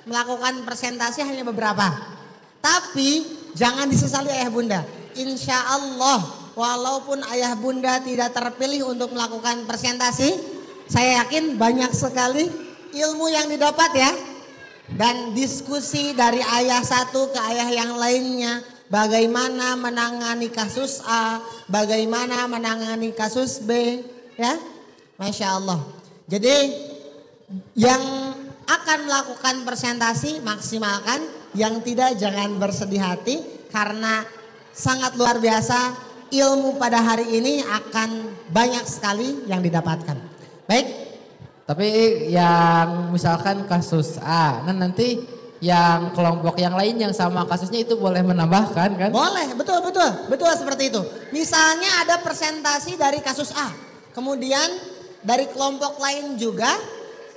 melakukan presentasi hanya beberapa. Tapi jangan disesali ayah bunda. Insya Allah walaupun ayah bunda tidak terpilih untuk melakukan presentasi, saya yakin banyak sekali ilmu yang didapat ya. Dan diskusi dari ayah satu ke ayah yang lainnya. Bagaimana menangani kasus A, bagaimana menangani kasus B. Ya, Masya Allah. Jadi yang akan melakukan presentasi maksimalkan. Yang tidak jangan bersedih hati. Karena sangat luar biasa ilmu pada hari ini akan banyak sekali yang didapatkan. Baik. Tapi yang misalkan kasus A, nah nanti yang kelompok yang lain yang sama kasusnya itu boleh menambahkan kan? Boleh, betul seperti itu. Misalnya ada presentasi dari kasus A, kemudian dari kelompok lain juga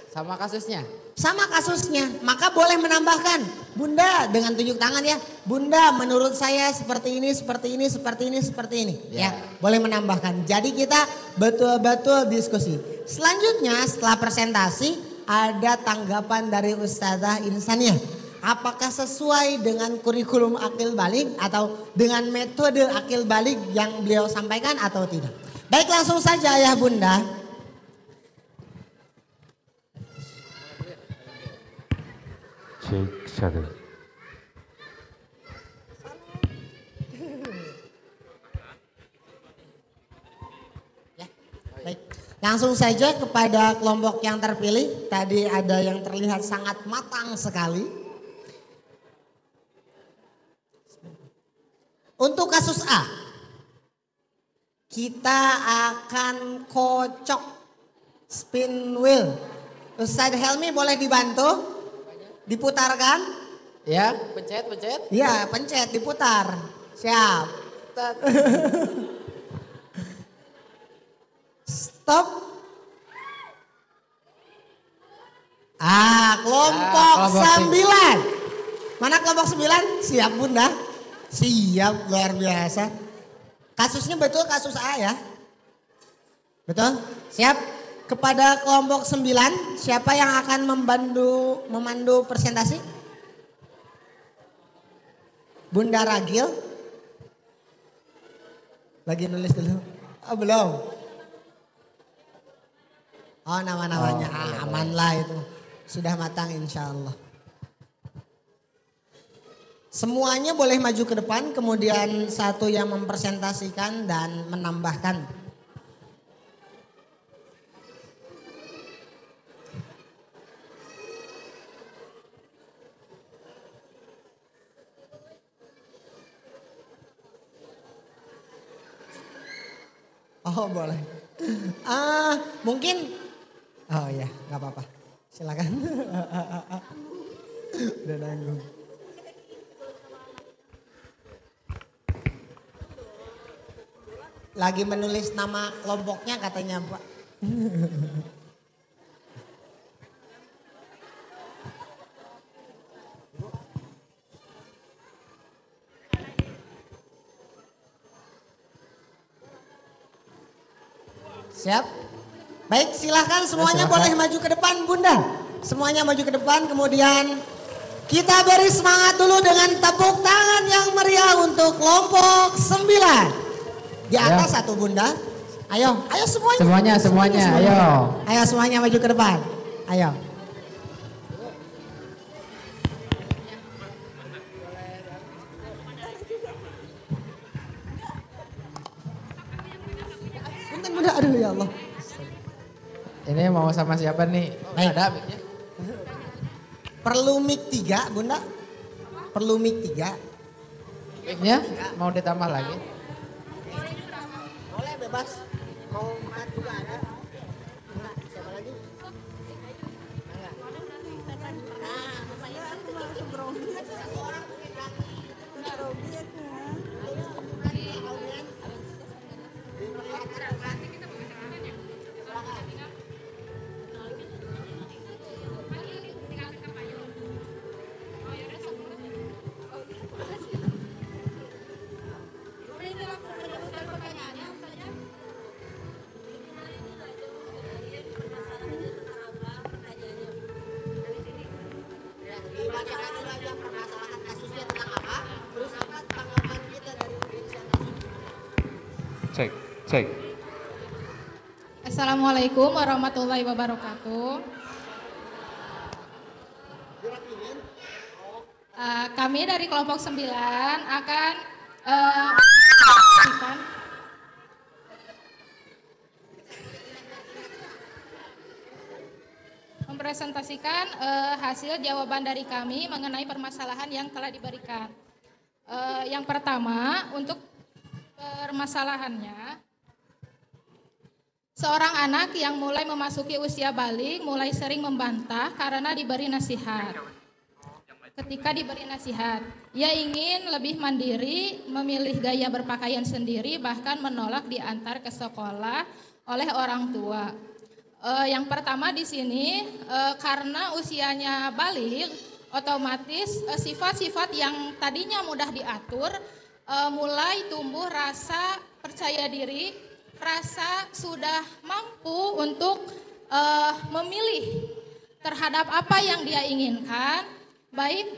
sama kasusnya. Sama kasusnya, maka boleh menambahkan. Bunda dengan tunjuk tangan ya, Bunda menurut saya seperti ini, seperti ini, seperti ini, seperti ini. Ya, boleh menambahkan. Jadi kita betul-betul diskusi. Selanjutnya setelah presentasi ada tanggapan dari Ustazah Insaniah. Apakah sesuai dengan kurikulum akil balik atau dengan metode akil balik yang beliau sampaikan atau tidak. Baik langsung saja ayah bunda. Cek satu. Ya, baik. Langsung saja kepada kelompok yang terpilih. Tadi ada yang terlihat sangat matang sekali. Untuk kasus A, kita akan kocok spin wheel. Ustadz Helmi boleh dibantu? Diputarkan? Ya, pencet. Iya, pencet, diputar. Siap. Stop. Kelompok 9. Mana kelompok 9? Siap bunda? Siap, luar biasa. Kasusnya betul kasus A ya? Betul? Siap? Kepada kelompok 9, siapa yang akan memandu presentasi? Bunda Ragil. Lagi nulis dulu. Oh belum. Oh nama-namanya aman lah itu. Sudah matang insya Allah. Semuanya boleh maju ke depan, kemudian satu yang mempresentasikan dan menambahkan. Oh boleh. Mungkin. Oh ya, nggak apa-apa. Silakan. Udah nanggung. Lagi menulis nama kelompoknya katanya Pak. Siap? Baik silahkan semuanya boleh maju ke depan bunda. Semuanya maju ke depan kemudian kita beri semangat dulu dengan tepuk tangan yang meriah untuk kelompok 9. Di atas satu bunda. Ayo semuanya. Semuanya, ayo. Ayo semuanya maju ke depan. Ayo. Bunda, aduh ya Allah. Ini mau sama siapa nih? Baik. Ada mic-nya? Perlu mic 3 bunda? Perlu mic 3? Mic-nya mau ditambah lagi? Boleh bebas. Mau makan juga ada. Siapa lagi? Cek, cek. Assalamualaikum warahmatullahi wabarakatuh. Kami dari kelompok 9 akan mempresentasikan hasil jawaban dari kami mengenai permasalahan yang telah diberikan. Yang pertama, untuk permasalahannya, seorang anak yang mulai memasuki usia balik mulai sering membantah karena diberi nasihat. Ketika diberi nasihat, ia ingin lebih mandiri, memilih gaya berpakaian sendiri, bahkan menolak diantar ke sekolah oleh orang tua. Yang pertama di sini, karena usianya balik, otomatis sifat-sifat yang tadinya mudah diatur, mulai tumbuh rasa percaya diri, rasa sudah mampu untuk memilih terhadap apa yang dia inginkan, baik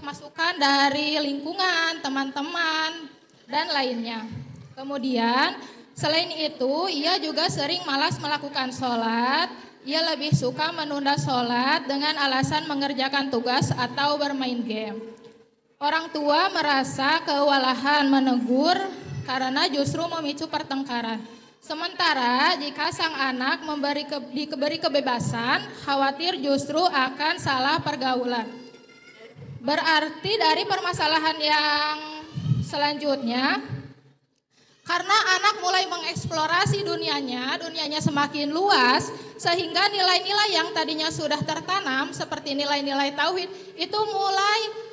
masukan dari lingkungan, teman-teman, dan lainnya. Kemudian selain itu, ia juga sering malas melakukan sholat. Ia lebih suka menunda sholat dengan alasan mengerjakan tugas atau bermain game. Orang tua merasa kewalahan menegur karena justru memicu pertengkaran. Sementara jika sang anak diberi kebebasan, khawatir justru akan salah pergaulan. Berarti dari permasalahan yang selanjutnya, karena anak mulai mengeksplorasi dunianya semakin luas, sehingga nilai-nilai yang tadinya sudah tertanam seperti nilai-nilai tauhid itu mulai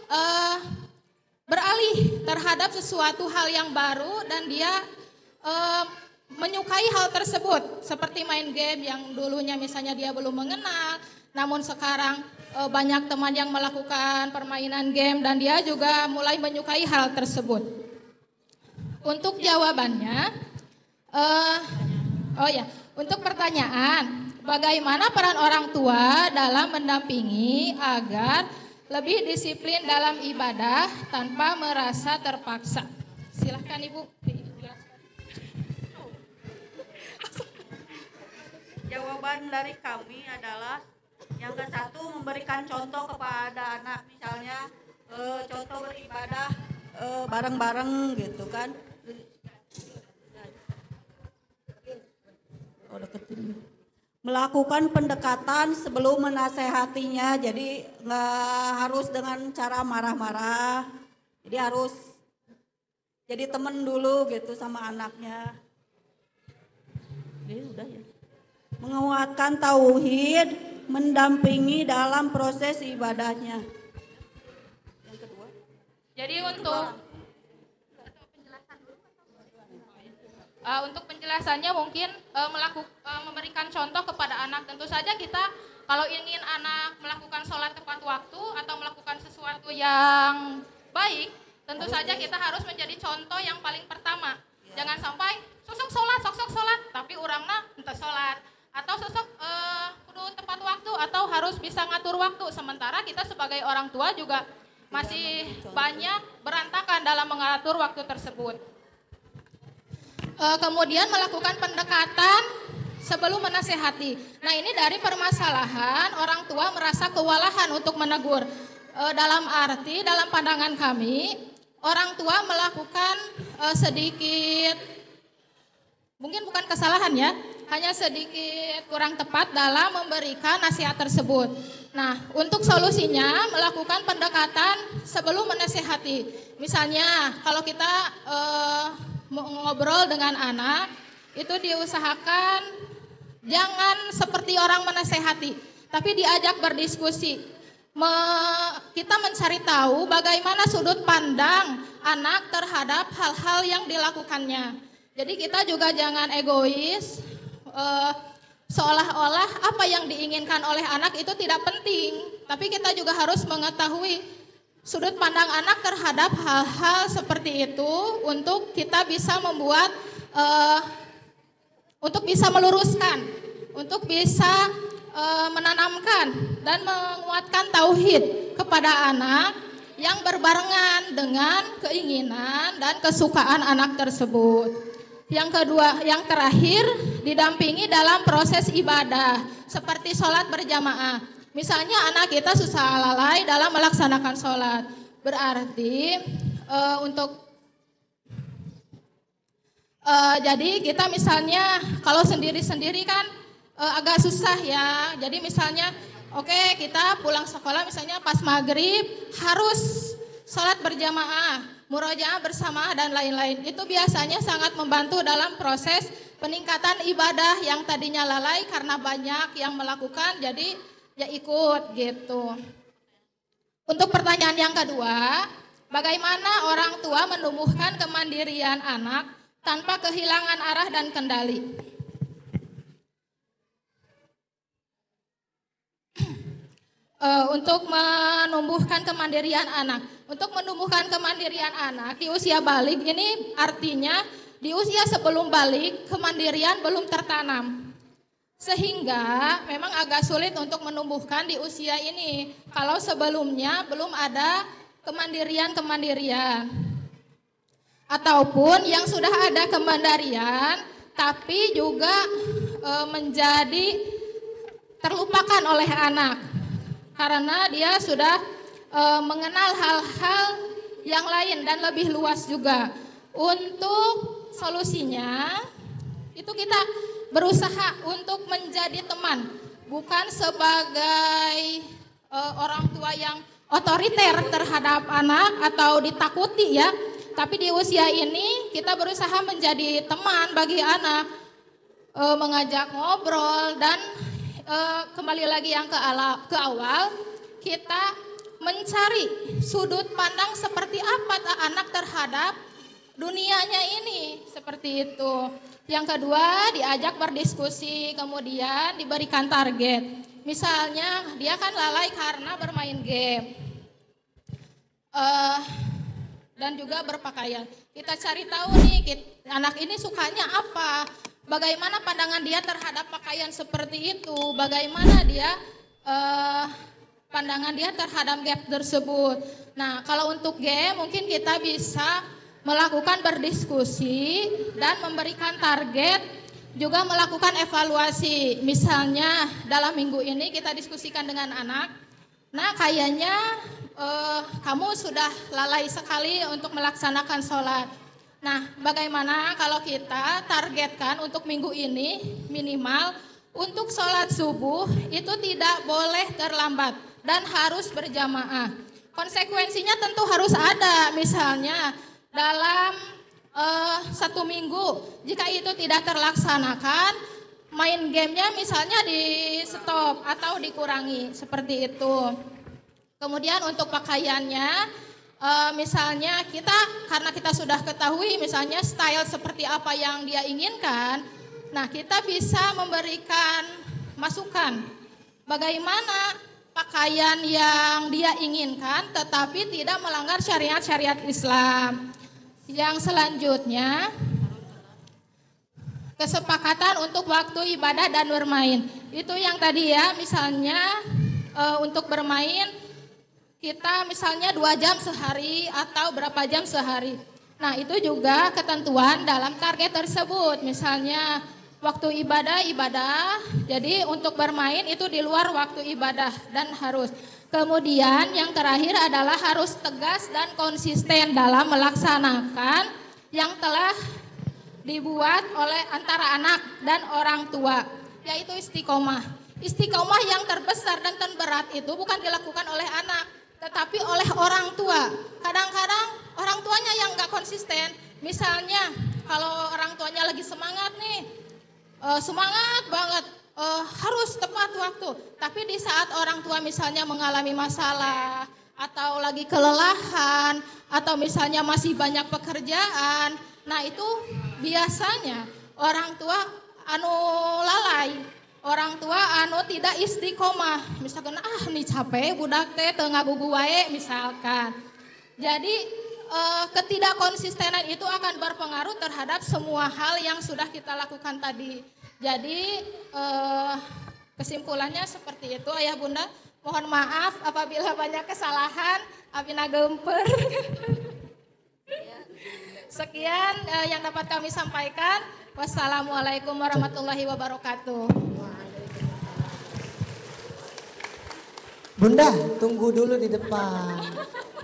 beralih terhadap sesuatu hal yang baru, dan dia menyukai hal tersebut, seperti main game yang dulunya misalnya dia belum mengenal, namun sekarang banyak teman yang melakukan permainan game dan dia juga mulai menyukai hal tersebut. Untuk jawabannya, untuk pertanyaan, bagaimana peran orang tua dalam mendampingi agar lebih disiplin dalam ibadah tanpa merasa terpaksa? Silahkan Ibu. Jawaban dari kami adalah yang ke satu, memberikan contoh kepada anak, misalnya contoh beribadah bareng-bareng gitu kan. Melakukan pendekatan sebelum menasehatinya, jadi nggak harus dengan cara marah-marah, jadi harus jadi temen dulu gitu sama anaknya. Jadi udah ya. Menguatkan tauhid, mendampingi dalam proses ibadahnya. Yang kedua. Jadi untuk penjelasannya mungkin memberikan contoh kepada anak. Tentu saja kita kalau ingin anak melakukan sholat tepat waktu atau melakukan sesuatu yang baik, tentu saja kita harus menjadi contoh yang paling pertama. Jangan sampai sok sholat, tapi orangnya entah sholat. Atau sosok kudu tepat waktu atau harus bisa ngatur waktu, sementara kita sebagai orang tua juga masih banyak berantakan dalam mengatur waktu tersebut. Kemudian melakukan pendekatan sebelum menasehati. Nah, ini dari permasalahan orang tua merasa kewalahan untuk menegur. Dalam pandangan kami, orang tua melakukan sedikit, mungkin bukan kesalahan ya, hanya sedikit kurang tepat dalam memberikan nasihat tersebut. Nah, untuk solusinya melakukan pendekatan sebelum menasehati. Misalnya kalau kita ngobrol dengan anak, itu diusahakan jangan seperti orang menasehati, tapi diajak berdiskusi. Kita mencari tahu bagaimana sudut pandang anak terhadap hal-hal yang dilakukannya. Jadi kita juga jangan egois, seolah-olah apa yang diinginkan oleh anak itu tidak penting, tapi kita juga harus mengetahui sudut pandang anak terhadap hal-hal seperti itu untuk kita bisa membuat, untuk bisa meluruskan, untuk bisa menanamkan dan menguatkan tauhid kepada anak yang berbarengan dengan keinginan dan kesukaan anak tersebut. Yang kedua, yang terakhir, didampingi dalam proses ibadah seperti sholat berjamaah. Misalnya anak kita susah lalai dalam melaksanakan sholat, berarti jadi kita misalnya kalau sendiri-sendiri kan agak susah ya. Jadi misalnya oke, kita pulang sekolah misalnya pas maghrib harus sholat berjamaah, murojaah bersama dan lain-lain. Itu biasanya sangat membantu dalam proses peningkatan ibadah yang tadinya lalai karena banyak yang melakukan, jadi ya ikut gitu. Untuk pertanyaan yang kedua, bagaimana orang tua menumbuhkan kemandirian anak tanpa kehilangan arah dan kendali? Untuk menumbuhkan kemandirian anak. Untuk menumbuhkan kemandirian anak di usia balik ini artinya di usia sebelum balik kemandirian belum tertanam. Sehingga memang agak sulit untuk menumbuhkan di usia ini kalau sebelumnya belum ada kemandirian. Ataupun yang sudah ada kemandirian tapi juga menjadi terlupakan oleh anak. Karena dia sudah mengenal hal-hal yang lain dan lebih luas juga. Untuk solusinya itu kita berusaha untuk menjadi teman, bukan sebagai orang tua yang otoriter terhadap anak atau ditakuti ya. Tapi di usia ini kita berusaha menjadi teman bagi anak, mengajak ngobrol dan kembali lagi yang ke awal, kita mencari sudut pandang seperti apa anak terhadap dunianya ini, seperti itu. Yang kedua, diajak berdiskusi, kemudian diberikan target. Misalnya dia kan lalai karena bermain game dan juga berpakaian. Kita cari tahu nih anak ini sukanya apa, bagaimana pandangan dia terhadap pakaian seperti itu, bagaimana dia pandangan dia terhadap game tersebut. Nah, kalau untuk game mungkin kita bisa melakukan berdiskusi dan memberikan target, juga melakukan evaluasi. Misalnya dalam minggu ini kita diskusikan dengan anak, nah kayaknya kamu sudah lalai sekali untuk melaksanakan sholat. Nah, bagaimana kalau kita targetkan untuk minggu ini minimal untuk sholat subuh itu tidak boleh terlambat dan harus berjamaah. Konsekuensinya tentu harus ada, misalnya dalam 1 minggu jika itu tidak terlaksanakan, main gamenya misalnya di stop atau dikurangi, seperti itu. Kemudian untuk pakaiannya, misalnya karena kita sudah ketahui misalnya style seperti apa yang dia inginkan, nah kita bisa memberikan masukan bagaimana pakaian yang dia inginkan tetapi tidak melanggar syariat-syariat Islam. Yang selanjutnya, kesepakatan untuk waktu ibadah dan bermain. Itu yang tadi ya, misalnya untuk bermain kita misalnya 2 jam sehari atau berapa jam sehari. Nah, itu juga ketentuan dalam target tersebut. Misalnya waktu ibadah, jadi untuk bermain itu di luar waktu ibadah dan harus. Kemudian yang terakhir adalah harus tegas dan konsisten dalam melaksanakan yang telah dibuat oleh antara anak dan orang tua, yaitu istiqomah. Istiqomah yang terbesar dan terberat itu bukan dilakukan oleh anak, tetapi oleh orang tua. Kadang-kadang orang tuanya yang gak konsisten. Misalnya kalau orang tuanya lagi semangat nih, semangat banget, harus tepat waktu. Tapi di saat orang tua misalnya mengalami masalah, atau lagi kelelahan, atau misalnya masih banyak pekerjaan, nah itu biasanya orang tua lalai. Orang tua tidak istiqomah, misalkan nih capek budak teh teu ngagugu wae misalkan. Jadi ketidakkonsistenan itu akan berpengaruh terhadap semua hal yang sudah kita lakukan tadi. Jadi kesimpulannya seperti itu Ayah Bunda. Mohon maaf apabila banyak kesalahan, abina gemper. Sekian yang dapat kami sampaikan. Wassalamualaikum warahmatullahi wabarakatuh. Bunda, tunggu dulu di depan.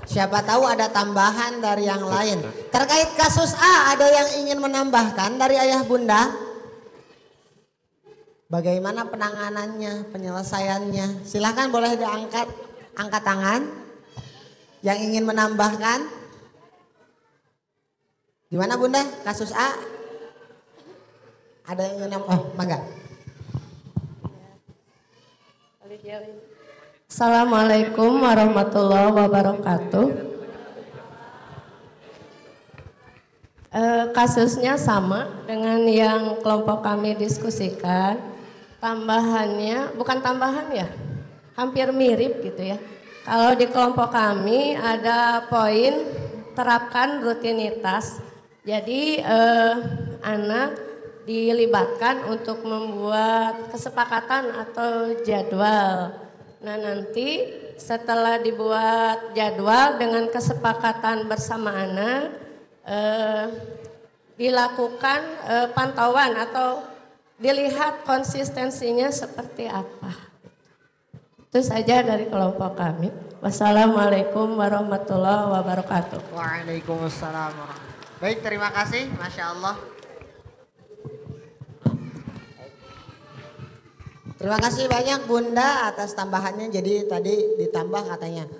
Siapa tahu ada tambahan dari yang lain. Terkait kasus A, ada yang ingin menambahkan dari ayah bunda? Bagaimana penanganannya, penyelesaiannya? Silahkan boleh diangkat, angkat tangan. Yang ingin menambahkan? Gimana bunda, kasus A? Ada yang ingin menambahkan? Oh, mangga. Assalamualaikum warahmatullahi wabarakatuh. Kasusnya sama dengan yang kelompok kami diskusikan. Tambahannya, bukan tambahan ya, hampir mirip gitu ya. Kalau di kelompok kami ada poin terapkan rutinitas. Jadi anak dilibatkan untuk membuat kesepakatan atau jadwal. Nah nanti setelah dibuat jadwal dengan kesepakatan bersama anak, dilakukan pantauan atau dilihat konsistensinya seperti apa. Itu saja dari kelompok kami. Wassalamualaikum warahmatullahi wabarakatuh. Waalaikumsalam warahmatullahi. Baik, terima kasih, Masya Allah. Terima kasih banyak Bunda atas tambahannya. Jadi tadi ditambah katanya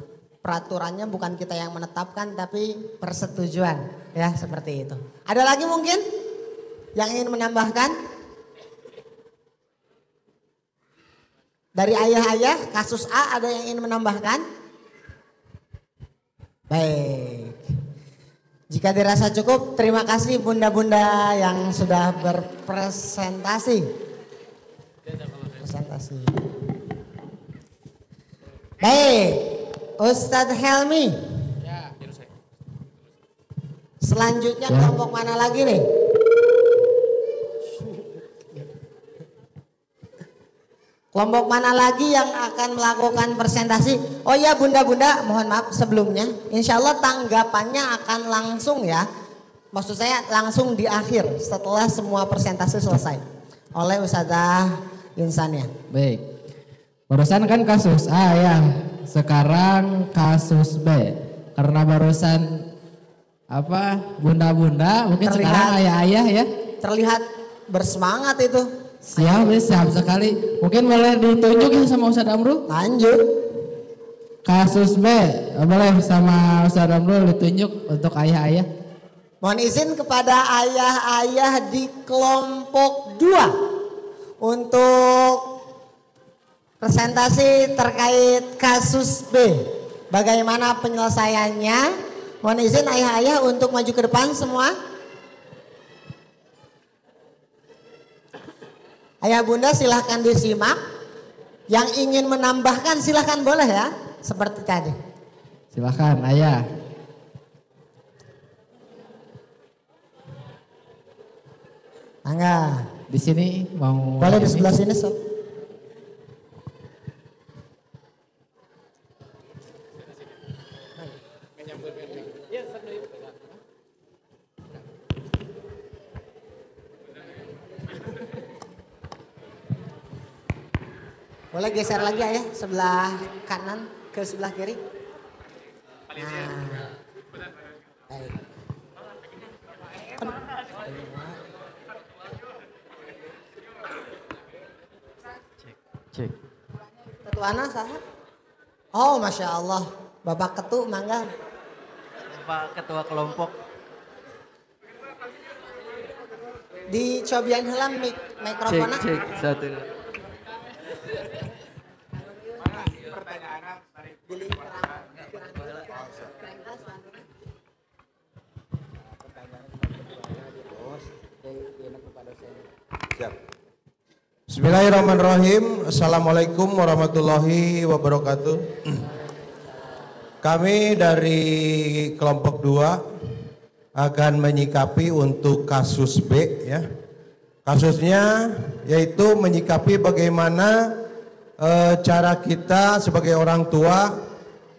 peraturannya bukan kita yang menetapkan tapi persetujuan ya, seperti itu. Ada lagi mungkin yang ingin menambahkan? Dari ayah-ayah kasus A ada yang ingin menambahkan? Baik. Jika dirasa cukup, terima kasih bunda-bunda yang sudah berpresentasi. Baik, Ustadz Helmi. Selanjutnya kelompok mana lagi nih? Kelompok mana lagi yang akan melakukan presentasi? Oh ya bunda-bunda, mohon maaf sebelumnya. Insya Allah tanggapannya akan langsung ya. Maksud saya langsung di akhir setelah semua presentasi selesai. Oleh Ustazah Insania. Baik. Barusan kan kasus A ya. Sekarang kasus B. Karena barusan apa bunda-bunda mungkin terlihat, sekarang ayah-ayah ya. Terlihat bersemangat itu. Siap sekali. Mungkin boleh ditunjuk ya sama Ustadz Amrul. Lanjut. Kasus B boleh sama Ustadz Amrul ditunjuk untuk ayah-ayah. Mohon izin kepada ayah-ayah di kelompok 2 untuk presentasi terkait kasus B. Bagaimana penyelesaiannya? Mohon izin ayah-ayah untuk maju ke depan semua. Ayah bunda silahkan disimak. Yang ingin menambahkan silahkan boleh ya. Seperti tadi. Silahkan ayah. Mangga. Di sini mau. Boleh di sebelah sini sob. Boleh geser lagi ya, sebelah kanan ke sebelah kiri. Nah. Baik. Cek. Ketuana saha? Oh Masya Allah. Bapak Ketu mangga. Bapak Ketua Kelompok. Dicobian heula mikrofonnya. Cek satu. Siap. Bismillahirrahmanirrahim. Assalamualaikum warahmatullahi wabarakatuh. Kami dari kelompok 2 akan menyikapi untuk kasus B ya. Kasusnya yaitu menyikapi bagaimana cara kita sebagai orang tua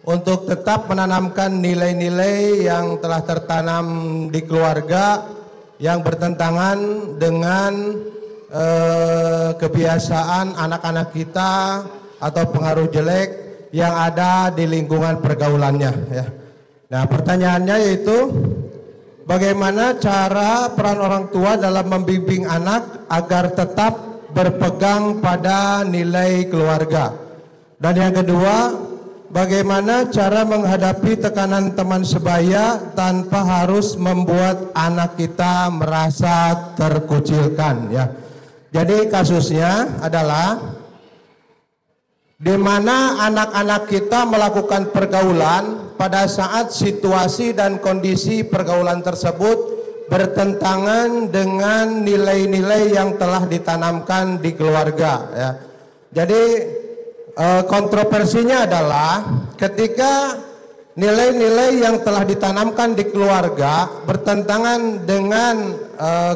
untuk tetap menanamkan nilai-nilai yang telah tertanam di keluarga yang bertentangan dengan kebiasaan anak-anak kita atau pengaruh jelek yang ada di lingkungan pergaulannya ya. Nah, pertanyaannya yaitu bagaimana cara peran orang tua dalam membimbing anak agar tetap berpegang pada nilai keluarga. Dan yang kedua, bagaimana cara menghadapi tekanan teman sebaya tanpa harus membuat anak kita merasa terkucilkan ya. Jadi kasusnya adalah di mana anak-anak kita melakukan pergaulan pada saat situasi dan kondisi pergaulan tersebut bertentangan dengan nilai-nilai yang telah ditanamkan di keluarga ya. Jadi kontroversinya adalah ketika nilai-nilai yang telah ditanamkan di keluarga bertentangan dengan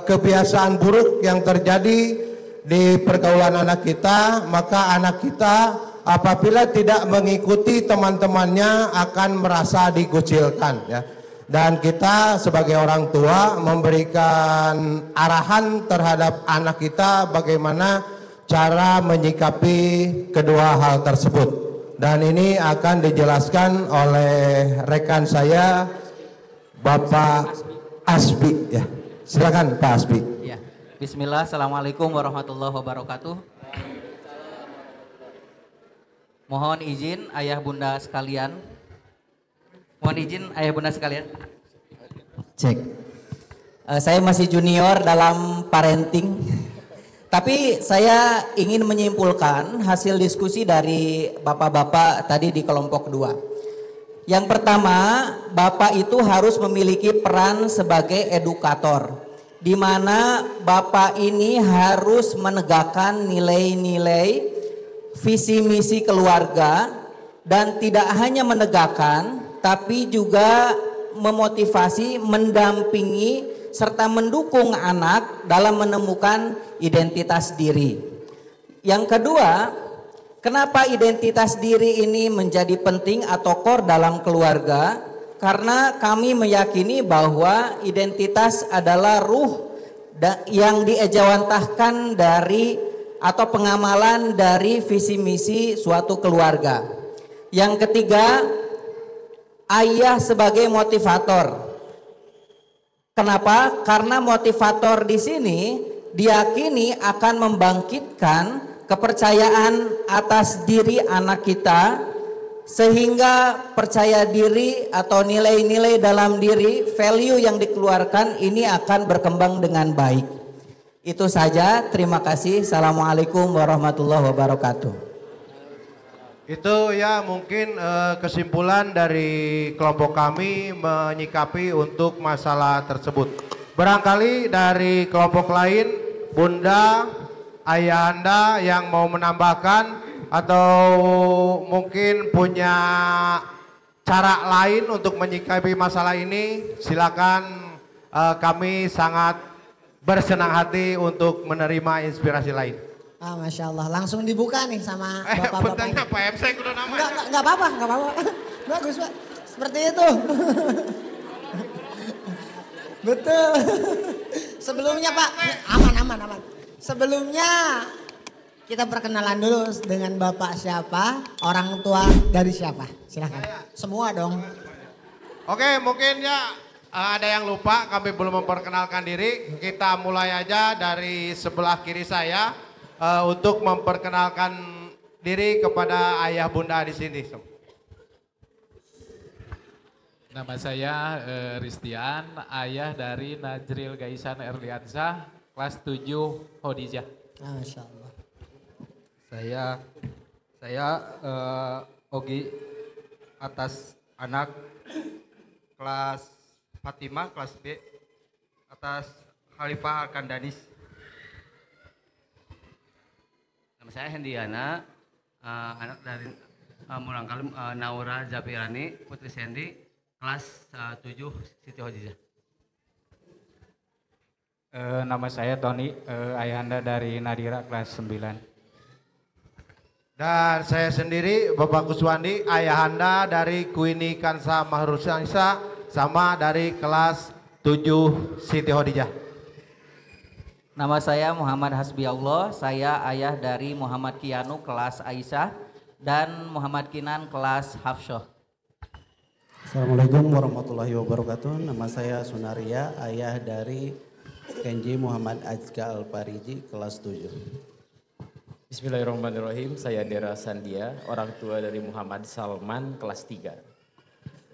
kebiasaan buruk yang terjadi di pergaulan anak kita, maka anak kita apabila tidak mengikuti teman-temannya akan merasa dikucilkan ya. Dan kita sebagai orang tua memberikan arahan terhadap anak kita bagaimana cara menyikapi kedua hal tersebut. Dan ini akan dijelaskan oleh rekan saya Bapak Asbi ya. Silakan Pak Asbi. Ya. Bismillah, Assalamualaikum warahmatullahi wabarakatuh. Mohon izin ayah bunda sekalian. Mohon izin ayah bunda sekalian. Cek. Saya masih junior dalam parenting. Tapi saya ingin menyimpulkan hasil diskusi dari bapak-bapak tadi di kelompok 2. Yang pertama, bapak itu harus memiliki peran sebagai edukator, di mana bapak ini harus menegakkan nilai-nilai visi misi keluarga dan tidak hanya menegakkan, tapi juga memotivasi, mendampingi serta mendukung anak dalam menemukan identitas diri. Yang kedua, kenapa identitas diri ini menjadi penting atau core dalam keluarga? Karena kami meyakini bahwa identitas adalah ruh yang diejawantahkan dari atau pengamalan dari visi misi suatu keluarga. Yang ketiga, ayah sebagai motivator. Kenapa? Karena motivator di sini diyakini akan membangkitkan kepercayaan atas diri anak kita, sehingga percaya diri atau nilai-nilai dalam diri, value yang dikeluarkan ini akan berkembang dengan baik. Itu saja, terima kasih. Assalamualaikum warahmatullahi wabarakatuh. Itu ya mungkin kesimpulan dari kelompok kami menyikapi untuk masalah tersebut. Barangkali dari kelompok lain, Bunda, Ayahanda yang mau menambahkan atau mungkin punya cara lain untuk menyikapi masalah ini, silakan. Kami sangat bersenang hati untuk menerima inspirasi lain. Ah, Masya Allah, langsung dibuka nih sama bapak-bapak. Bentarnya Pak MC udah nama. Enggak apa-apa, enggak apa-apa. Bagus Pak, seperti itu. Betul. Sebelumnya Pak, aman. Sebelumnya kita perkenalan dulu dengan Bapak siapa, orang tua dari siapa. Silakan. Semua dong. Oke, mungkin ya ada yang lupa, kami belum memperkenalkan diri. Kita mulai aja dari sebelah kiri saya. Untuk memperkenalkan diri kepada ayah bunda di sini. Nama saya Ristian, ayah dari Najril Gaisan Erliansyah, kelas 7 Hodijah. Masya Allah. Saya Ogi atas anak kelas Fatimah kelas B atas Khalifah Arkandanis. Nama saya Hendiana, anak dari Murangkalem Naura Zapirani, Putri Sendi, kelas 7 Siti Hodijah. Nama saya Tony, ayahanda dari Nadira kelas 9. Dan saya sendiri Bapak Kuswandi, ayahanda dari Kuini Kansa Mahrusanisa sama dari kelas 7 Siti Khadijah. Nama saya Muhammad Hasbiallah, saya ayah dari Muhammad Kianu kelas Aisyah dan Muhammad Kinan kelas Hafsyah. Assalamualaikum warahmatullahi wabarakatuh. Nama saya Sunaria, ayah dari Kenji Muhammad Azka Al-Pariji kelas 7. Bismillahirrahmanirrahim, saya Dera Sandia, orang tua dari Muhammad Salman kelas 3.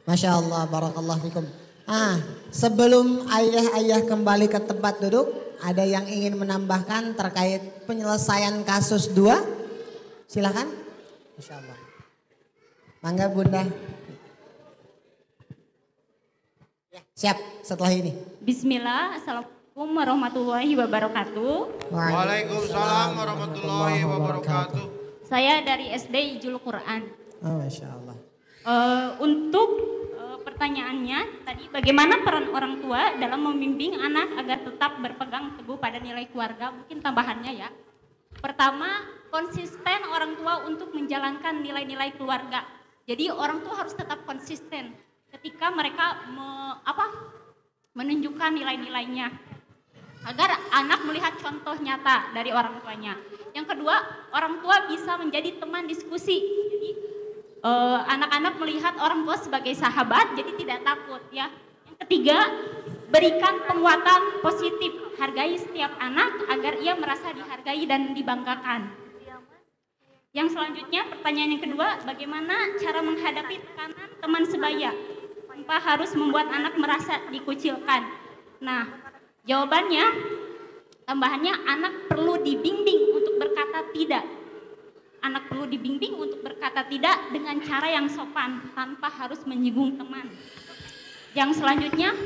Masya Allah, barakallah fikum. Sebelum ayah-ayah kembali ke tempat duduk, ada yang ingin menambahkan terkait penyelesaian kasus 2? Silakan. Masya Allah. Mangga Bunda. Ya, siap setelah ini. Bismillah, assalamualaikum warahmatullahi wabarakatuh. Waalaikumsalam warahmatullahi wabarakatuh. Saya dari SD Ijul Quran. Masya Allah. Untuk pertanyaannya tadi, bagaimana peran orang tua dalam membimbing anak agar tetap berpegang teguh pada nilai keluarga? Mungkin tambahannya ya. Pertama, konsisten orang tua untuk menjalankan nilai-nilai keluarga. Jadi orang tua harus tetap konsisten ketika mereka menunjukkan nilai-nilainya, agar anak melihat contoh nyata dari orang tuanya. Yang kedua, orang tua bisa menjadi teman diskusi. Jadi anak-anak melihat orang tua sebagai sahabat, jadi tidak takut ya. Yang ketiga, berikan penguatan positif, hargai setiap anak agar ia merasa dihargai dan dibanggakan. Yang selanjutnya, pertanyaan yang kedua, bagaimana cara menghadapi tekanan teman sebaya tanpa harus membuat anak merasa dikucilkan? Nah, jawabannya, tambahannya, anak perlu dibimbing untuk berkata tidak. Anak perlu dibimbing untuk berkata tidak dengan cara yang sopan tanpa harus menyinggung teman. Yang selanjutnya,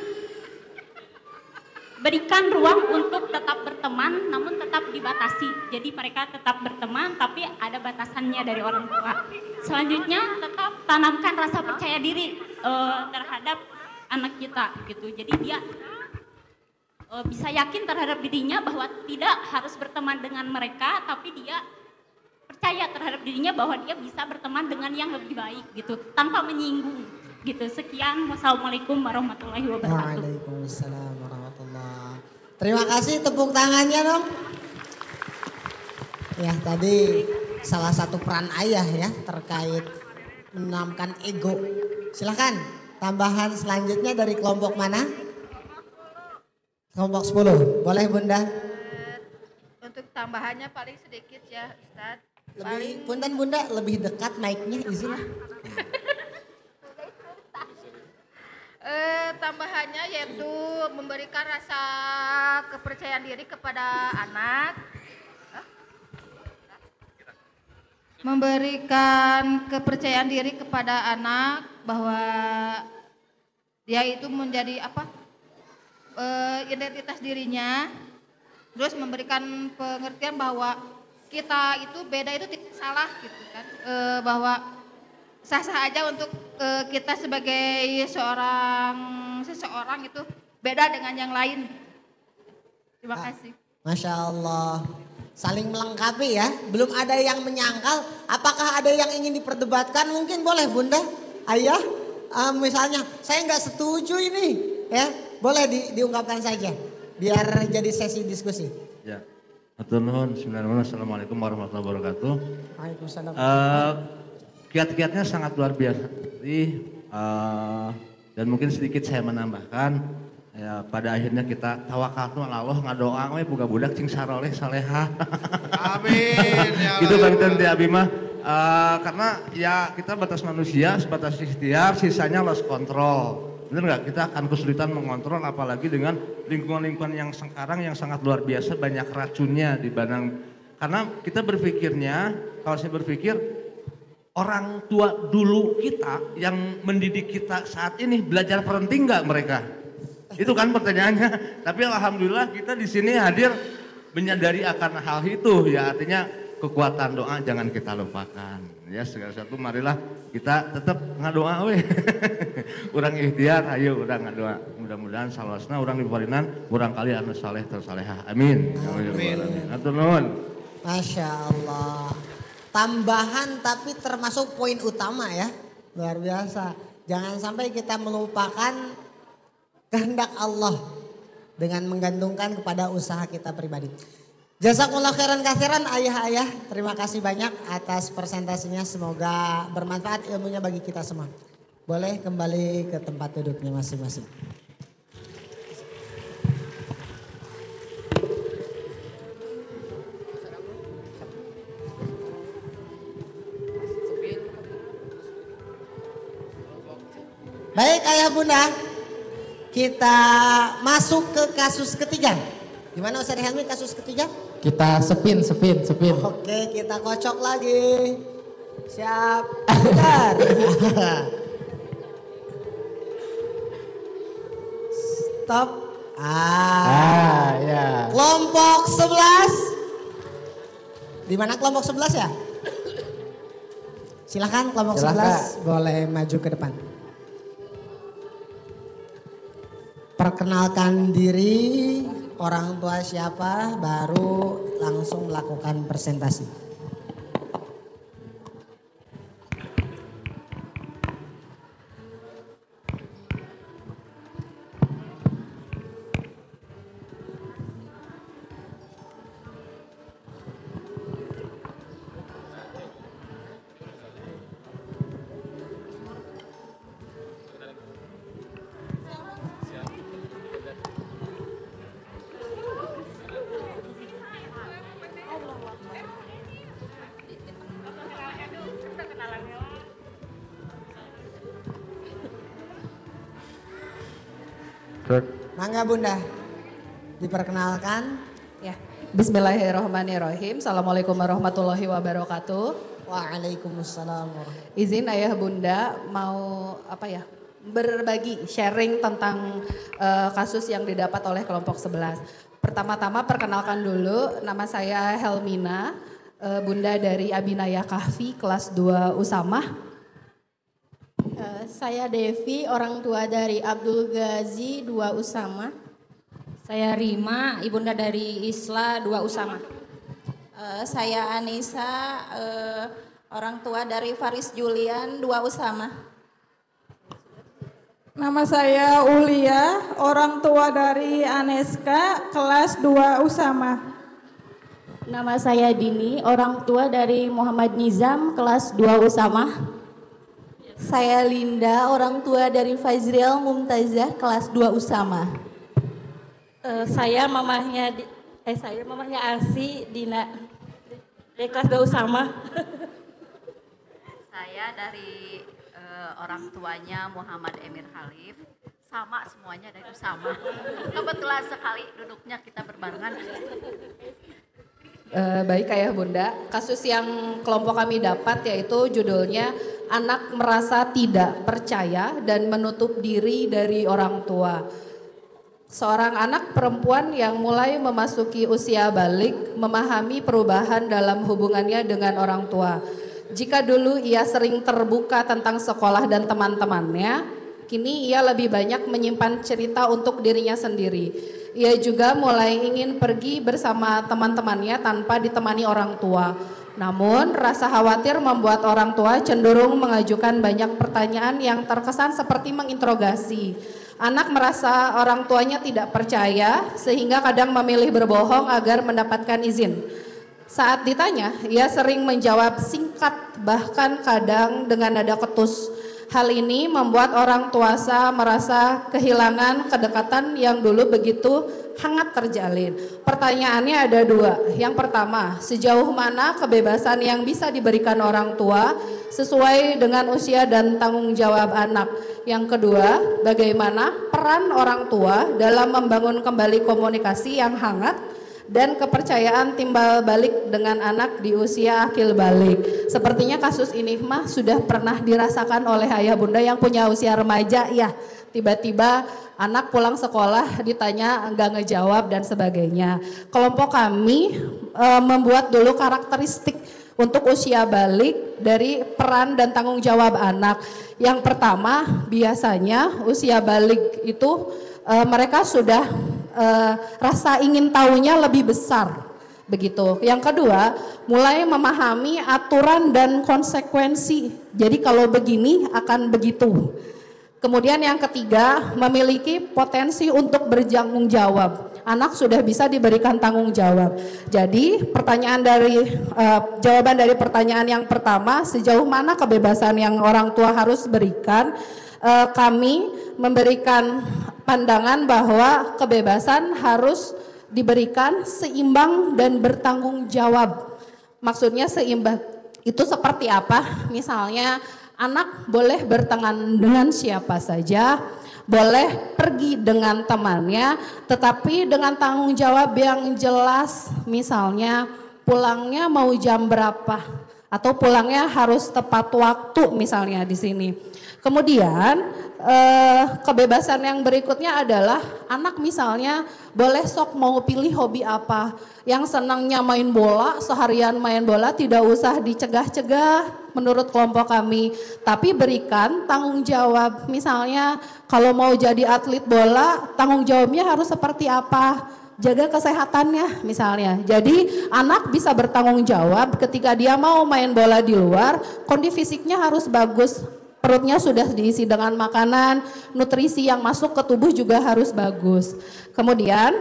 berikan ruang untuk tetap berteman namun tetap dibatasi. Jadi mereka tetap berteman tapi ada batasannya dari orang tua. Selanjutnya, tetap tanamkan rasa percaya diri terhadap anak kita gitu. Jadi dia bisa yakin terhadap dirinya bahwa tidak harus berteman dengan mereka, tapi dia percaya terhadap dirinya bahwa dia bisa berteman dengan yang lebih baik gitu, tanpa menyinggung gitu. Sekian, wassalamualaikum warahmatullahi wabarakatuh. Waalaikumsalam warahmatullahi. Terima kasih, tepuk tangannya dong. Ya, tadi salah satu peran ayah ya terkait menanamkan ego. Silahkan, tambahan selanjutnya dari kelompok mana? Kelompok 10, boleh Bunda? Untuk tambahannya paling sedikit ya Ustadz. Punten Bunda, lebih dekat mic-nya izin. Tambahannya yaitu memberikan rasa kepercayaan diri kepada anak. Memberikan kepercayaan diri kepada anak bahwa dia itu menjadi identitas dirinya, terus memberikan pengertian bahwa kita itu beda itu tidak salah gitu kan, bahwa sah-sah aja untuk kita sebagai seseorang itu beda dengan yang lain. Terima kasih. Masya Allah, saling melengkapi ya. Belum ada yang menyangkal. Apakah ada yang ingin diperdebatkan? Mungkin boleh Bunda, Ayah. Misalnya saya nggak setuju ini, ya boleh diungkapkan saja, biar jadi sesi diskusi. Ya. Assalamualaikum warahmatullahi wabarakatuh. Waalaikumsalam. Kiat-kiatnya sangat luar biasa. Dan mungkin sedikit saya menambahkan, ya, pada akhirnya kita tawakal ala Allah, ngadoa we boga budak cing saroleh saleha. Amin. Ya itu banten di abi mah. Karena ya kita batas manusia, sebatas ikhtiar, sisanya lost control. Benar nggak? Kita akan kesulitan mengontrol, apalagi dengan lingkungan-lingkungan yang sekarang yang sangat luar biasa, banyak racunnya dibanding. Karena kita berpikirnya, kalau saya berpikir orang tua dulu kita yang mendidik kita saat ini belajar parenting nggak mereka? Itu kan pertanyaannya. Tapi alhamdulillah kita di sini hadir menyadari akan hal itu, ya artinya kekuatan doa jangan kita lupakan. Ya segala sesuatu marilah kita tetap ngadoa we. Urang ikhtiar, ayo urang ngadoa. Mudah-mudahan salawasna urang diparinan, urang kali anu saleh tersalehah. Amin. Amin. Atur nuhun. Masya Allah. tambahan tapi termasuk poin utama ya. Luar biasa. Jangan sampai kita melupakan kehendak Allah dengan menggantungkan kepada usaha kita pribadi. Jazakumullah khairan katsiran ayah-ayah. Terima kasih banyak atas presentasinya. Semoga bermanfaat ilmunya bagi kita semua. Boleh kembali ke tempat duduknya masing-masing. Baik ayah bunda, kita masuk ke kasus ketiga. Gimana Ustaz Helmi kasus ketiga? Kita spin. Oke, kita kocok lagi. Siap. Bentar. Stop. Ya. Kelompok 11. Di mana kelompok 11 ya? Silakan kelompok 11 boleh maju ke depan. Perkenalkan diri, orang tua siapa, baru langsung melakukan presentasi. Mangga bunda, diperkenalkan. Ya, Bismillahirrahmanirrahim. Assalamualaikum warahmatullahi wabarakatuh. Waalaikumsalam. Izin ayah bunda mau berbagi sharing tentang kasus yang didapat oleh kelompok 11. Pertama-tama perkenalkan dulu, nama saya Helmina, bunda dari Abinaya Kahfi kelas 2 Usamah. Saya Devi, orang tua dari Abdul Ghazi 2 Usama. Saya Rima, ibunda dari Isla 2 Usama. Saya Anissa, orang tua dari Faris Julian 2 Usama. Nama saya Ulia, orang tua dari Aneska kelas 2 Usama. Nama saya Dini, orang tua dari Muhammad Nizam kelas 2 Usama. Saya Linda, orang tua dari Fazriel Mumtazah kelas 2 Usama. Saya mamahnya Asi Dina dari kelas 2 Usama. Saya dari orang tuanya Muhammad Emir Khalif, sama semuanya dari Usama. Kebetulan sekali duduknya kita berbarengan. Baik ayah bunda, kasus yang kelompok kami dapat yaitu judulnya anak merasa tidak percaya dan menutup diri dari orang tua. Seorang anak perempuan yang mulai memasuki usia balik memahami perubahan dalam hubungannya dengan orang tua. Jika dulu ia sering terbuka tentang sekolah dan teman-temannya, kini ia lebih banyak menyimpan cerita untuk dirinya sendiri. Ia juga mulai ingin pergi bersama teman-temannya tanpa ditemani orang tua. Namun rasa khawatir membuat orang tua cenderung mengajukan banyak pertanyaan yang terkesan seperti menginterogasi. Anak merasa orang tuanya tidak percaya sehingga kadang memilih berbohong agar mendapatkan izin. Saat ditanya, ia sering menjawab singkat bahkan kadang dengan nada ketus. Hal ini membuat orang tuasa merasa kehilangan kedekatan yang dulu begitu hangat terjalin. Pertanyaannya ada 2. Yang pertama, sejauh mana kebebasan yang bisa diberikan orang tua sesuai dengan usia dan tanggung jawab anak? Yang kedua, bagaimana peran orang tua dalam membangun kembali komunikasi yang hangat dan kepercayaan timbal balik dengan anak di usia akil balik. Sepertinya kasus ini mah sudah pernah dirasakan oleh ayah bunda yang punya usia remaja ya. Tiba-tiba anak pulang sekolah ditanya enggak ngejawab dan sebagainya. Kelompok kami membuat dulu karakteristik untuk usia balik dari peran dan tanggung jawab anak. Yang pertama, biasanya usia balik itu mereka sudah rasa ingin tahunya lebih besar. Begitu. Yang kedua, mulai memahami aturan dan konsekuensi. Jadi kalau begini akan begitu. Kemudian yang ketiga, memiliki potensi untuk bertanggung jawab. Anak sudah bisa diberikan tanggung jawab. Jadi jawaban dari pertanyaan yang pertama, sejauh mana kebebasan yang orang tua harus berikan, kami memberikan pandangan bahwa kebebasan harus diberikan seimbang dan bertanggung jawab. Maksudnya seimbang itu seperti apa? Misalnya anak boleh berteman dengan siapa saja, boleh pergi dengan temannya, tetapi dengan tanggung jawab yang jelas. Misalnya pulangnya mau jam berapa, atau pulangnya harus tepat waktu misalnya di sini. Kemudian kebebasan yang berikutnya adalah anak misalnya boleh sok mau pilih hobi apa. Yang senangnya main bola, seharian main bola, tidak usah dicegah-cegah menurut kelompok kami. Tapi berikan tanggung jawab. Misalnya kalau mau jadi atlet bola, tanggung jawabnya harus seperti apa. Jaga kesehatannya misalnya. Jadi anak bisa bertanggung jawab ketika dia mau main bola di luar, kondisi fisiknya harus bagus. Perutnya sudah diisi dengan makanan, nutrisi yang masuk ke tubuh juga harus bagus. Kemudian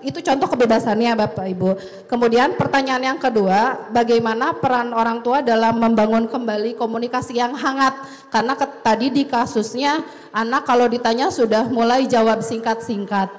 itu contoh kebebasannya Bapak Ibu. Kemudian pertanyaan yang kedua, bagaimana peran orang tua dalam membangun kembali komunikasi yang hangat? Karena tadi di kasusnya anak kalau ditanya sudah mulai jawab singkat-singkat.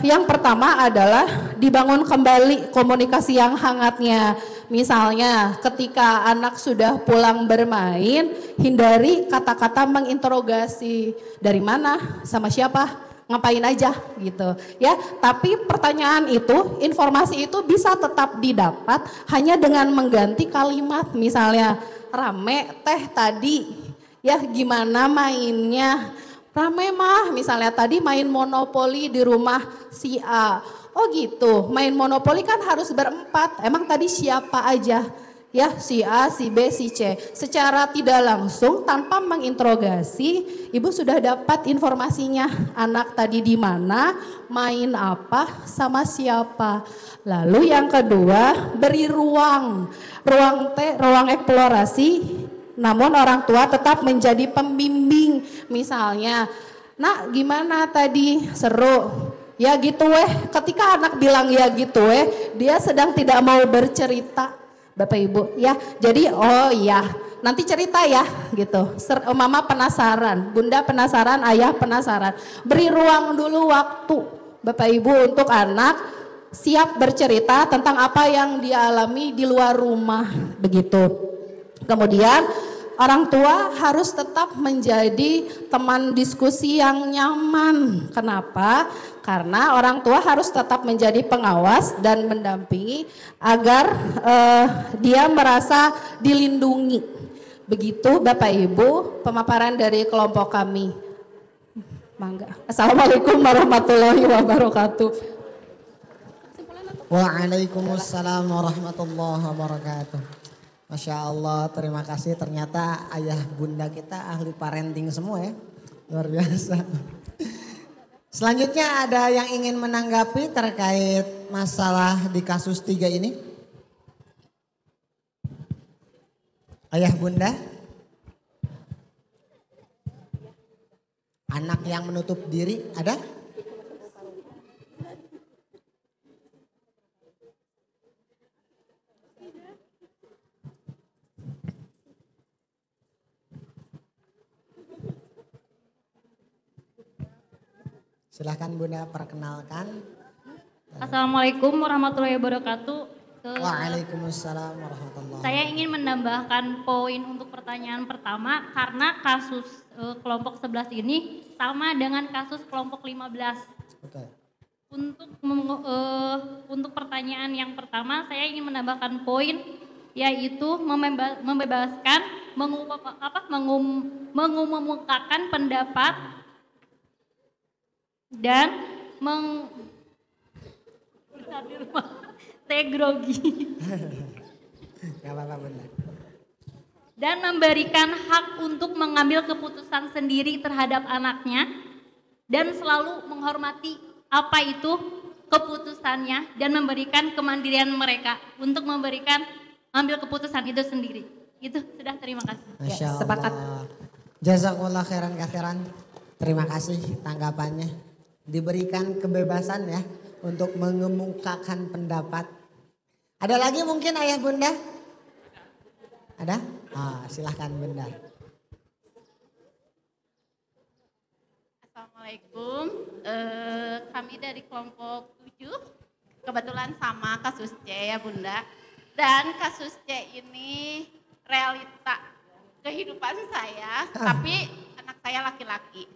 Yang pertama adalah dibangun kembali komunikasi yang hangatnya. Misalnya ketika anak sudah pulang bermain, hindari kata-kata menginterogasi. Dari mana? Sama siapa? Ngapain aja gitu ya. Tapi pertanyaan itu, informasi itu bisa tetap didapat hanya dengan mengganti kalimat. Misalnya rame teh tadi ya, gimana mainnya? Rame mah, misalnya tadi main monopoli di rumah si A. Oh gitu, main monopoli kan harus berempat. Emang tadi siapa aja? Ya, si A, si B, si C. Secara tidak langsung tanpa menginterogasi, ibu sudah dapat informasinya. Anak tadi di mana, main apa, sama siapa. Lalu yang kedua, beri ruang eksplorasi. Namun orang tua tetap menjadi pembimbing. Misalnya, nak gimana tadi, seru? Ya gitu ketika anak bilang ya gitu dia sedang tidak mau bercerita Bapak Ibu ya. Jadi oh iya nanti cerita ya gitu. Mama penasaran, Bunda penasaran, Ayah penasaran. Beri ruang dulu waktu Bapak Ibu untuk anak siap bercerita tentang apa yang dia alami di luar rumah begitu. Kemudian orang tua harus tetap menjadi teman diskusi yang nyaman. Kenapa? Karena orang tua harus tetap menjadi pengawas dan mendampingi agar dia merasa dilindungi. Begitu Bapak Ibu pemaparan dari kelompok kami. Mangga. Assalamualaikum warahmatullahi wabarakatuh. Waalaikumsalam warahmatullahi wabarakatuh. Masya Allah, terima kasih. Ternyata ayah bunda kita ahli parenting semua ya. Luar biasa. Selanjutnya ada yang ingin menanggapi terkait masalah di kasus 3 ini? Ayah bunda? Anak yang menutup diri ada? Silahkan Bunda perkenalkan. Assalamualaikum warahmatullahi wabarakatuh. Waalaikumsalam warahmatullahi wabarakatuh. Saya ingin menambahkan poin untuk pertanyaan pertama karena kasus kelompok 11 ini sama dengan kasus kelompok 15. Betul. Untuk pertanyaan yang pertama saya ingin menambahkan poin yaitu membebaskan mengumumkakan pendapat dan dan memberikan hak untuk mengambil keputusan sendiri terhadap anaknya dan selalu menghormati apa itu keputusannya dan memberikan kemandirian mereka untuk ambil keputusan itu sendiri. Itu sudah, terima kasih. Masya Allah. Sepakat. Jazakallah khairan kathiran. Terima kasih tanggapannya. Diberikan kebebasan ya untuk mengemukakan pendapat. Ada lagi mungkin ayah bunda? Ada? Silahkan bunda. Assalamualaikum. Kami dari kelompok 7. Kebetulan sama kasus C ya bunda. Dan kasus C ini realita kehidupan saya, tapi anak saya laki-laki.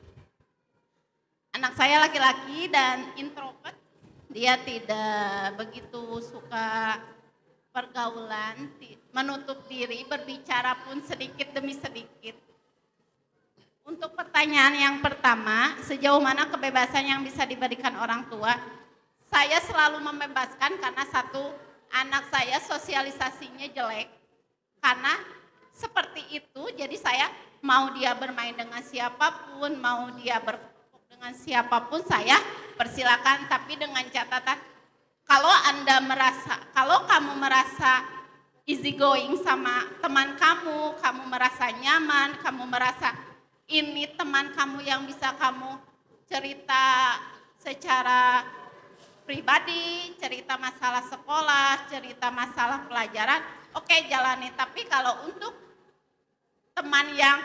Anak saya laki-laki dan introvert, dia tidak begitu suka pergaulan, menutup diri, berbicara pun sedikit demi sedikit. Untuk pertanyaan yang pertama, sejauh mana kebebasan yang bisa diberikan orang tua? Saya selalu membebaskan karena satu, anak saya sosialisasinya jelek. Karena seperti itu, jadi saya mau dia bermain dengan siapapun, mau dia dengan siapapun saya persilakan, tapi dengan catatan kalau kamu merasa easy going sama teman kamu merasa nyaman, kamu merasa ini teman kamu yang bisa kamu cerita secara pribadi, cerita masalah sekolah, cerita masalah pelajaran, oke, jalani. Tapi kalau untuk teman yang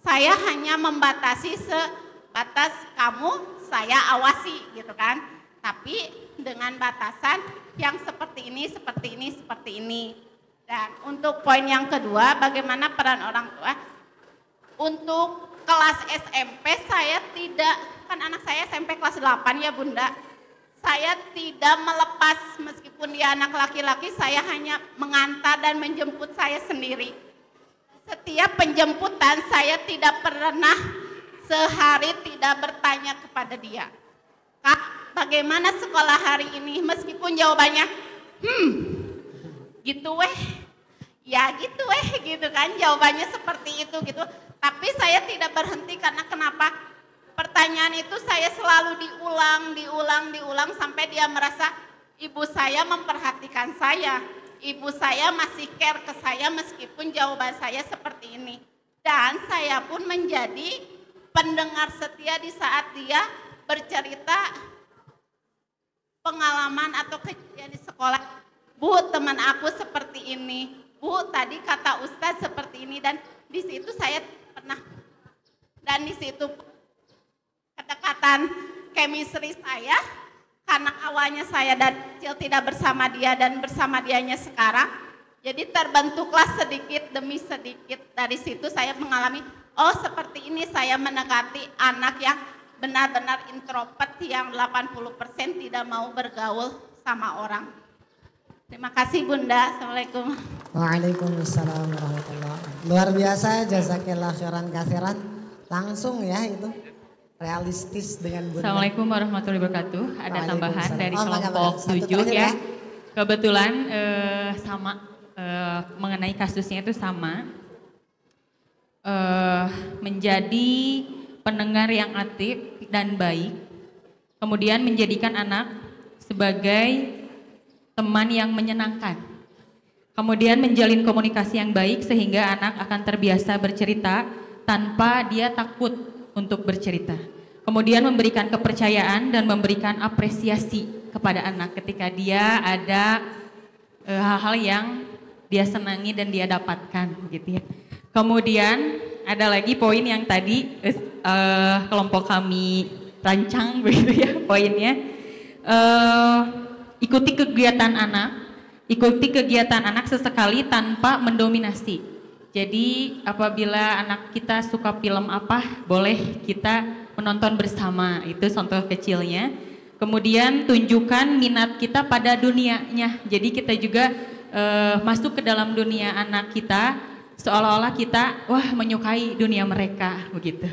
saya hanya membatasi sebatas kamu saya awasi gitu kan. Tapi dengan batasan yang seperti ini, seperti ini, seperti ini. Dan untuk poin yang kedua, bagaimana peran orang tua? Untuk kelas SMP saya tidak, kan anak saya SMP kelas 8 ya bunda. Saya tidak melepas, meskipun dia anak laki-laki, saya hanya mengantar dan menjemput saya sendiri. Setiap penjemputan saya tidak pernah sehari tidak bertanya kepada dia, Kak, bagaimana sekolah hari ini? Meskipun jawabannya, gitu weh, ya gitu weh, gitu kan, jawabannya seperti itu gitu. Tapi saya tidak berhenti karena kenapa? Pertanyaan itu saya selalu diulang sampai dia merasa ibu saya memperhatikan saya. Ibu saya masih care ke saya meskipun jawaban saya seperti ini. Dan saya pun menjadi pendengar setia di saat dia bercerita pengalaman atau kejadian di sekolah. Bu, teman aku seperti ini. Bu, tadi kata Ustadz seperti ini. Dan di situ saya pernah, dan di situ kedekatan chemistry saya, karena awalnya saya dari kecil tidak bersama dia dan bersama dianya sekarang, jadi terbentuklah sedikit demi sedikit. Dari situ saya mengalami, oh seperti ini saya mendekati anak yang benar-benar introvert yang 80% tidak mau bergaul sama orang. Terima kasih Bunda. Assalamualaikum. Waalaikumsalam warahmatullahi wabarakatuh. Luar biasa, jazakillah khairan katsiran. Langsung ya itu. Realistis dengan Bunda. Assalamualaikum warahmatullahi wabarakatuh. Ada tambahan dari kelompok 7 ya. Kebetulan sama mengenai kasusnya itu sama. Menjadi pendengar yang aktif dan baik. Kemudian menjadikan anak sebagai teman yang menyenangkan. Kemudian menjalin komunikasi yang baik sehingga anak akan terbiasa bercerita tanpa dia takut untuk bercerita. Kemudian memberikan kepercayaan dan memberikan apresiasi kepada anak ketika dia ada hal-hal yang dia senangi dan dia dapatkan gitu ya. Kemudian ada lagi poin yang tadi kelompok kami rancang begitu ya poinnya. Ikuti kegiatan anak sesekali tanpa mendominasi. Jadi apabila anak kita suka film apa, boleh kita menonton bersama, itu contoh kecilnya. Kemudian tunjukkan minat kita pada dunianya. Jadi kita juga masuk ke dalam dunia anak kita, seolah-olah kita menyukai dunia mereka begitu.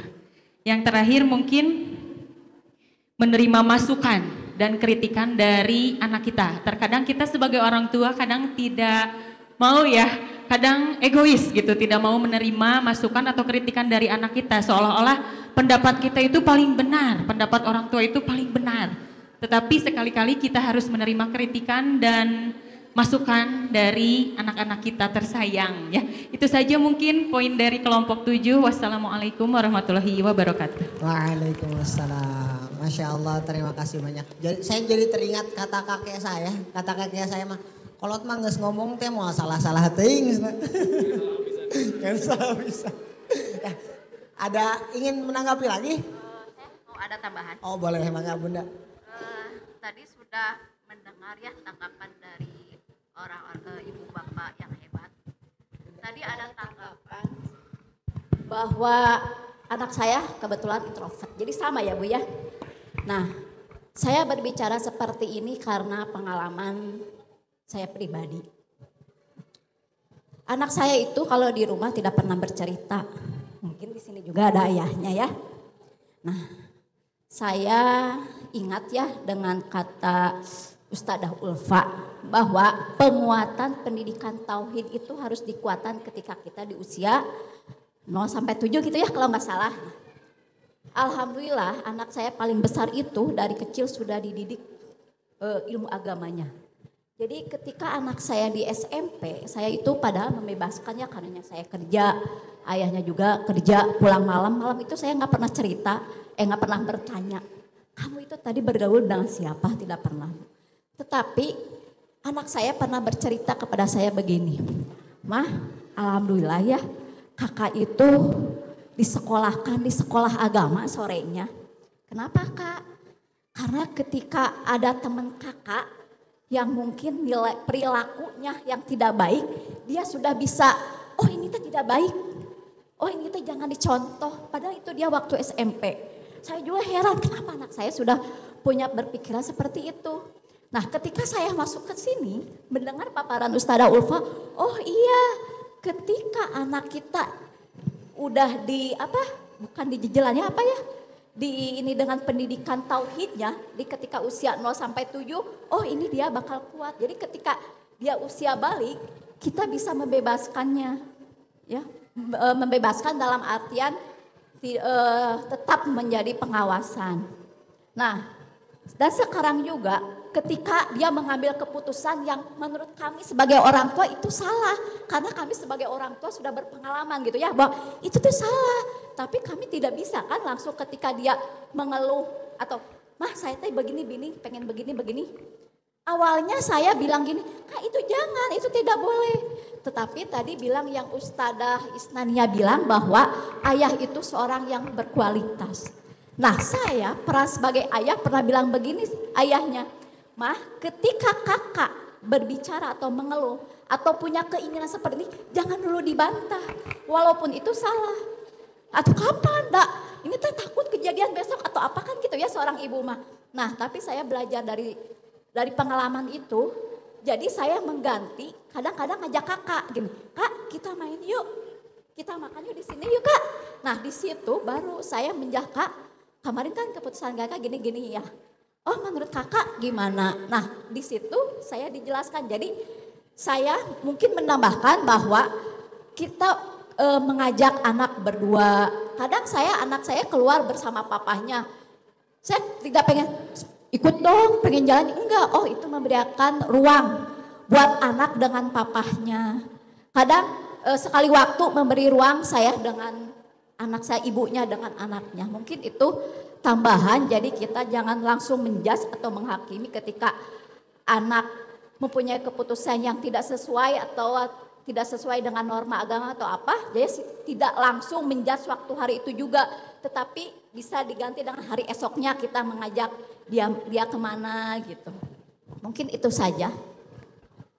Yang terakhir mungkin menerima masukan dan kritikan dari anak kita. Terkadang kita sebagai orang tua kadang tidak mau ya kadang egois gitu, tidak mau menerima masukan atau kritikan dari anak kita, seolah-olah pendapat kita itu paling benar, pendapat orang tua itu paling benar. Tetapi sekali-kali kita harus menerima kritikan dan masukan dari anak-anak kita tersayang ya. Itu saja mungkin poin dari kelompok 7. Wassalamualaikum warahmatullahi wabarakatuh. Waalaikumsalam. Masya Allah, terima kasih banyak. Saya jadi teringat kata kakek saya. Kata kakek saya mah, kolot mah geus ngomong teh mau salah-salah teuing. Kan salah bisa. Ya, ada ingin menanggapi lagi? Mau ada tambahan? Oh boleh, mangga Bunda. Tadi sudah mendengar ya tanggapan dari orang-orang ibu bapak yang hebat. Tadi ada tanggapan bahwa anak saya kebetulan introvert. Jadi sama ya Bu ya. Nah, saya berbicara seperti ini karena pengalaman saya pribadi. Anak saya itu kalau di rumah tidak pernah bercerita. Mungkin di sini juga ada ayahnya ya. Nah, saya ingat ya dengan kata Ustadzah Ulfa bahwa penguatan pendidikan tauhid itu harus dikuatkan ketika kita di usia 0 sampai 7 gitu ya kalau nggak salah. Alhamdulillah anak saya paling besar itu dari kecil sudah dididik ilmu agamanya. Jadi ketika anak saya di SMP, saya itu padahal membebaskannya karena saya kerja, ayahnya juga kerja, pulang malam itu saya nggak pernah cerita, nggak pernah bertanya, kamu itu tadi bergaul dengan siapa? Tidak pernah. Tetapi anak saya pernah bercerita kepada saya begini, Mah, alhamdulillah ya kakak itu disekolahkan di sekolah agama sorenya. Kenapa Kak? Karena ketika ada teman kakak yang mungkin nilai perilakunya yang tidak baik, dia sudah bisa, oh ini tuh tidak baik, oh ini tuh jangan dicontoh. Padahal itu dia waktu SMP. Saya juga heran kenapa anak saya sudah punya berpikiran seperti itu. Nah ketika saya masuk ke sini mendengar paparan Ustadzah Ulfa, oh iya ketika anak kita udah di bukan di jejelannya di ini dengan pendidikan tauhidnya di ketika usia 0 sampai 7, oh ini dia bakal kuat. Jadi ketika dia usia balik kita bisa membebaskannya ya, membebaskan dalam artian tetap menjadi pengawasan. Nah dan sekarang juga ketika dia mengambil keputusan yang menurut kami sebagai orang tua itu salah. Karena kami sebagai orang tua sudah berpengalaman gitu ya bahwa itu tuh salah. Tapi kami tidak bisa kan langsung ketika dia mengeluh atau Mah saya teh begini, pengen begini. Awalnya saya bilang gini, Kak itu jangan, itu tidak boleh. Tetapi tadi bilang yang Ustadzah Isnania bilang bahwa ayah itu seorang yang berkualitas. Nah saya sebagai ayah pernah bilang begini ayahnya, Mah ketika kakak berbicara atau mengeluh atau punya keinginan seperti ini jangan dulu dibantah walaupun itu salah. Atau kapan Dak ini tuh takut kejadian besok atau apa kan gitu ya seorang ibu mah. Nah tapi saya belajar dari pengalaman itu. Jadi saya mengganti kadang-kadang ngajak kakak gini, Kak kita main yuk, kita makan yuk di sini yuk Kak. Nah di situ baru saya menjawab, Kak kemarin kan keputusan kakak gini-gini ya. Oh menurut kakak gimana? Nah di situ saya dijelaskan. Jadi saya mungkin menambahkan bahwa kita mengajak anak berdua. Kadang anak saya keluar bersama papahnya. Saya tidak pengen ikut dong, pengen jalan. Enggak, oh itu memberikan ruang buat anak dengan papahnya. Kadang sekali waktu memberi ruang saya dengan anak saya, ibunya dengan anaknya. Mungkin itu tambahan, jadi kita jangan langsung menjudge atau menghakimi ketika anak mempunyai keputusan yang tidak sesuai atau tidak sesuai dengan norma agama atau apa. Jadi tidak langsung menjudge waktu hari itu juga, tetapi bisa diganti dengan hari esoknya kita mengajak dia kemana gitu. Mungkin itu saja.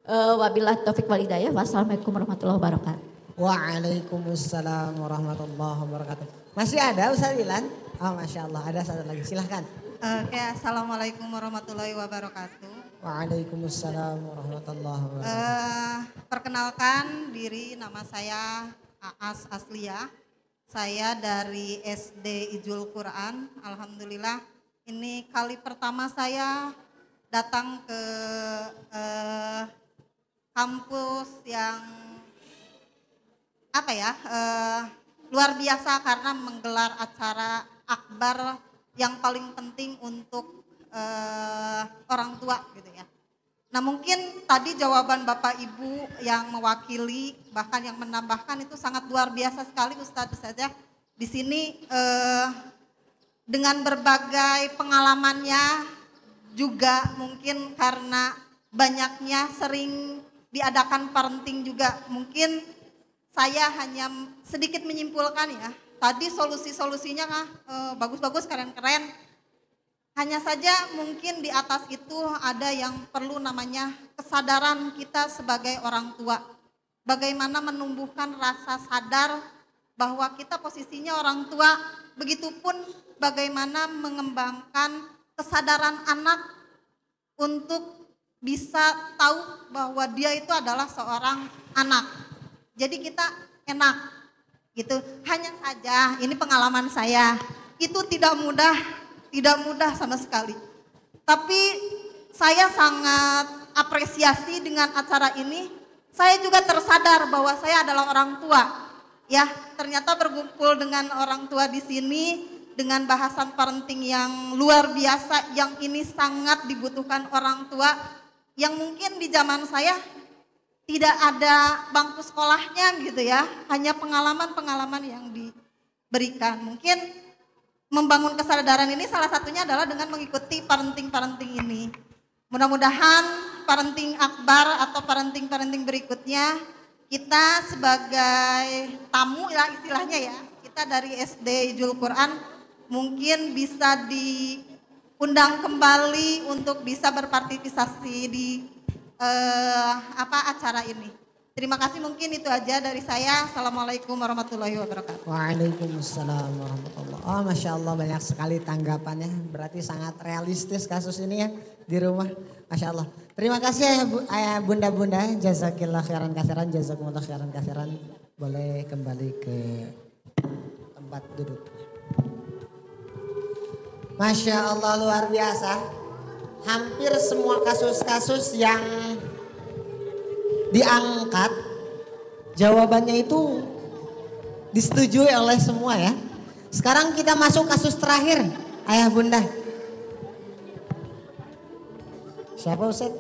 Wabillahi taufiq wal hidayah. Wassalamualaikum warahmatullahi wabarakatuh. Waalaikumsalam warahmatullahi wabarakatuh. Masih ada Ustaz Ilan? Oh Masya Allah, ada satu lagi, silahkan. Assalamualaikum warahmatullahi wabarakatuh. Waalaikumsalam warahmatullahi wabarakatuh. Perkenalkan diri, nama saya Aas Aslia. Saya dari SD Ijul Quran. Alhamdulillah ini kali pertama saya datang ke kampus yang luar biasa karena menggelar acara akbar yang paling penting untuk orang tua gitu ya. Nah mungkin tadi jawaban Bapak Ibu yang mewakili bahkan yang menambahkan itu sangat luar biasa sekali Ustadz saja di sini dengan berbagai pengalamannya juga mungkin karena banyaknya sering diadakan parenting juga mungkin saya hanya sedikit menyimpulkan ya tadi solusi-solusinya bagus-bagus keren-keren. Hanya saja mungkin di atas itu ada yang perlu namanya kesadaran kita sebagai orang tua. Bagaimana menumbuhkan rasa sadar bahwa kita posisinya orang tua, begitupun bagaimana mengembangkan kesadaran anak untuk bisa tahu bahwa dia itu adalah seorang anak. Jadi kita enak gitu. Hanya saja ini pengalaman saya, itu tidak mudah sama sekali. Tapi saya sangat apresiasi dengan acara ini. Saya juga tersadar bahwa saya adalah orang tua. Ya, ternyata berkumpul dengan orang tua di sini dengan bahasan parenting yang luar biasa yang ini sangat dibutuhkan orang tua yang mungkin di zaman saya tidak ada bangku sekolahnya gitu ya. Hanya pengalaman-pengalaman yang diberikan. Mungkin membangun kesadaran ini salah satunya adalah dengan mengikuti parenting ini. Mudah-mudahan parenting akbar atau parenting berikutnya kita sebagai tamu ya istilahnya ya, kita dari SD Ijul Quran mungkin bisa diundang kembali untuk bisa berpartisipasi di acara ini. Terima kasih, mungkin itu aja dari saya. Assalamualaikum warahmatullahi wabarakatuh. Waalaikumsalam warahmatullahi wabarakatuh. Oh, Masya Allah banyak sekali tanggapannya. Berarti sangat realistis kasus ini ya di rumah. Masya Allah. Terima kasih ya bunda-bunda. Jazakillah khairan kasiran, jazakumullah khairan kasiran. Boleh kembali ke tempat duduk. Masya Allah luar biasa. Hampir semua kasus-kasus yang diangkat jawabannya itu disetujui oleh semua ya. Sekarang kita masuk kasus terakhir ayah bunda. Siapa Ustaz?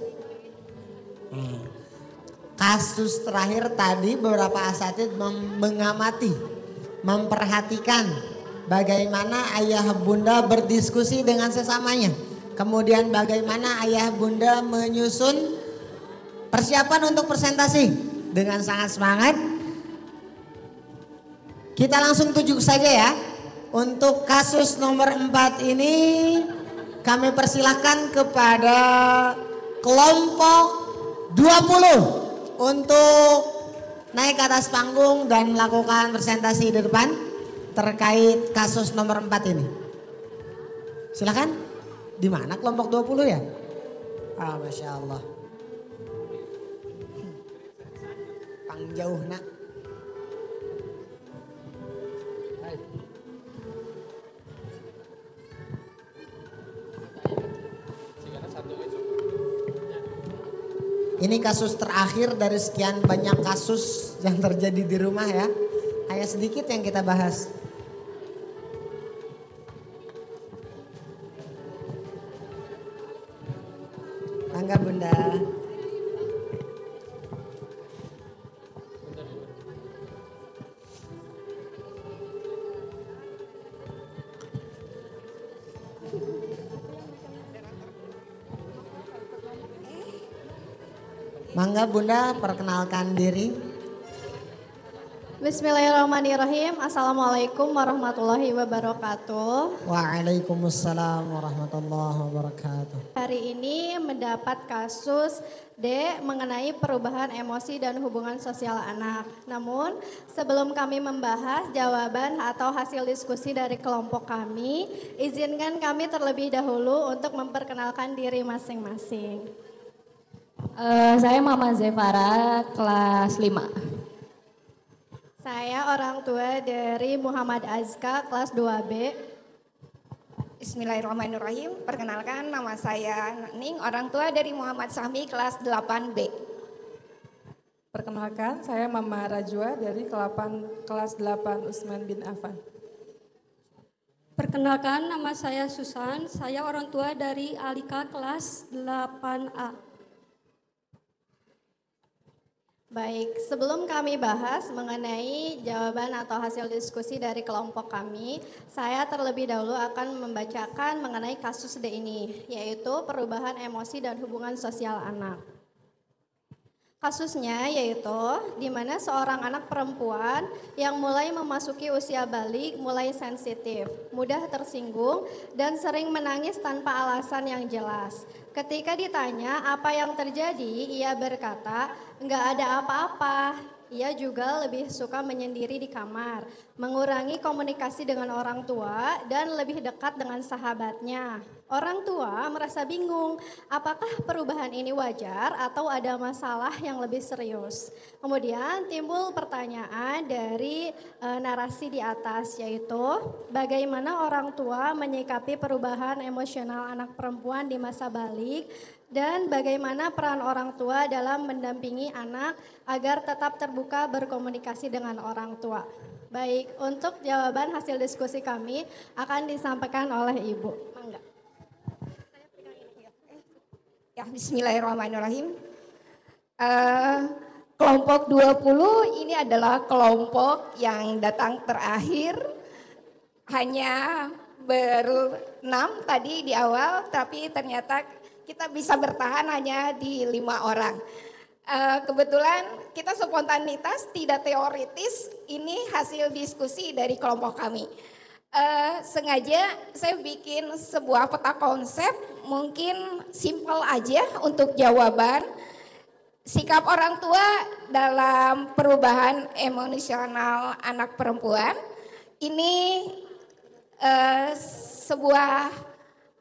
Kasus terakhir tadi beberapa asatid mengamati, memperhatikan bagaimana ayah bunda berdiskusi dengan sesamanya. Kemudian bagaimana ayah bunda menyusun persiapan untuk presentasi dengan sangat semangat. Kita langsung tuju saja ya. Untuk kasus nomor 4 ini kami persilahkan kepada kelompok 20 untuk naik ke atas panggung dan melakukan presentasi di depan terkait kasus nomor 4 ini. Silakan. Di mana kelompok 20 ya? Ah, Masya Allah. Jauh nak. Ini kasus terakhir dari sekian banyak kasus yang terjadi di rumah ya. Hanya sedikit yang kita bahas. Mangga bunda. Mangga bunda perkenalkan diri. Bismillahirrahmanirrahim. Assalamualaikum warahmatullahi wabarakatuh. Waalaikumsalam warahmatullahi wabarakatuh. Hari ini mendapat kasus D mengenai perubahan emosi dan hubungan sosial anak. Namun sebelum kami membahas jawaban atau hasil diskusi dari kelompok kami, izinkan kami terlebih dahulu untuk memperkenalkan diri masing-masing. Saya Mama Zefara, kelas 5. Saya orang tua dari Muhammad Azka, kelas 2B. Bismillahirrahmanirrahim. Perkenalkan, nama saya Ning, orang tua dari Muhammad Sami, kelas 8B. Perkenalkan, saya Mama Rajwa dari kelas 8 Utsman bin Affan. Perkenalkan, nama saya Susan, saya orang tua dari Alika kelas 8A. Baik, sebelum kami bahas mengenai jawaban atau hasil diskusi dari kelompok kami, saya terlebih dahulu akan membacakan mengenai kasus D ini, yaitu perubahan emosi dan hubungan sosial anak. Kasusnya yaitu di mana seorang anak perempuan yang mulai memasuki usia balik mulai sensitif, mudah tersinggung, dan sering menangis tanpa alasan yang jelas. Ketika ditanya apa yang terjadi, ia berkata, "Nggak ada apa-apa." Ia juga lebih suka menyendiri di kamar, mengurangi komunikasi dengan orang tua, dan lebih dekat dengan sahabatnya. Orang tua merasa bingung, apakah perubahan ini wajar atau ada masalah yang lebih serius. Kemudian timbul pertanyaan dari narasi di atas, yaitu bagaimana orang tua menyikapi perubahan emosional anak perempuan di masa balik, dan bagaimana peran orang tua dalam mendampingi anak agar tetap terbuka berkomunikasi dengan orang tua. Baik, untuk jawaban hasil diskusi kami akan disampaikan oleh Ibu. Mangga. Ya, bismillahirrahmanirrahim. Kelompok 20 ini adalah kelompok yang datang terakhir. Hanya berenam tadi di awal, tapi ternyata kita bisa bertahan hanya di 5 orang. Kebetulan kita spontanitas, tidak teoritis, ini hasil diskusi dari kelompok kami. Sengaja saya bikin sebuah peta konsep, mungkin simpel aja untuk jawaban. Sikap orang tua dalam perubahan emosional anak perempuan, ini sebuah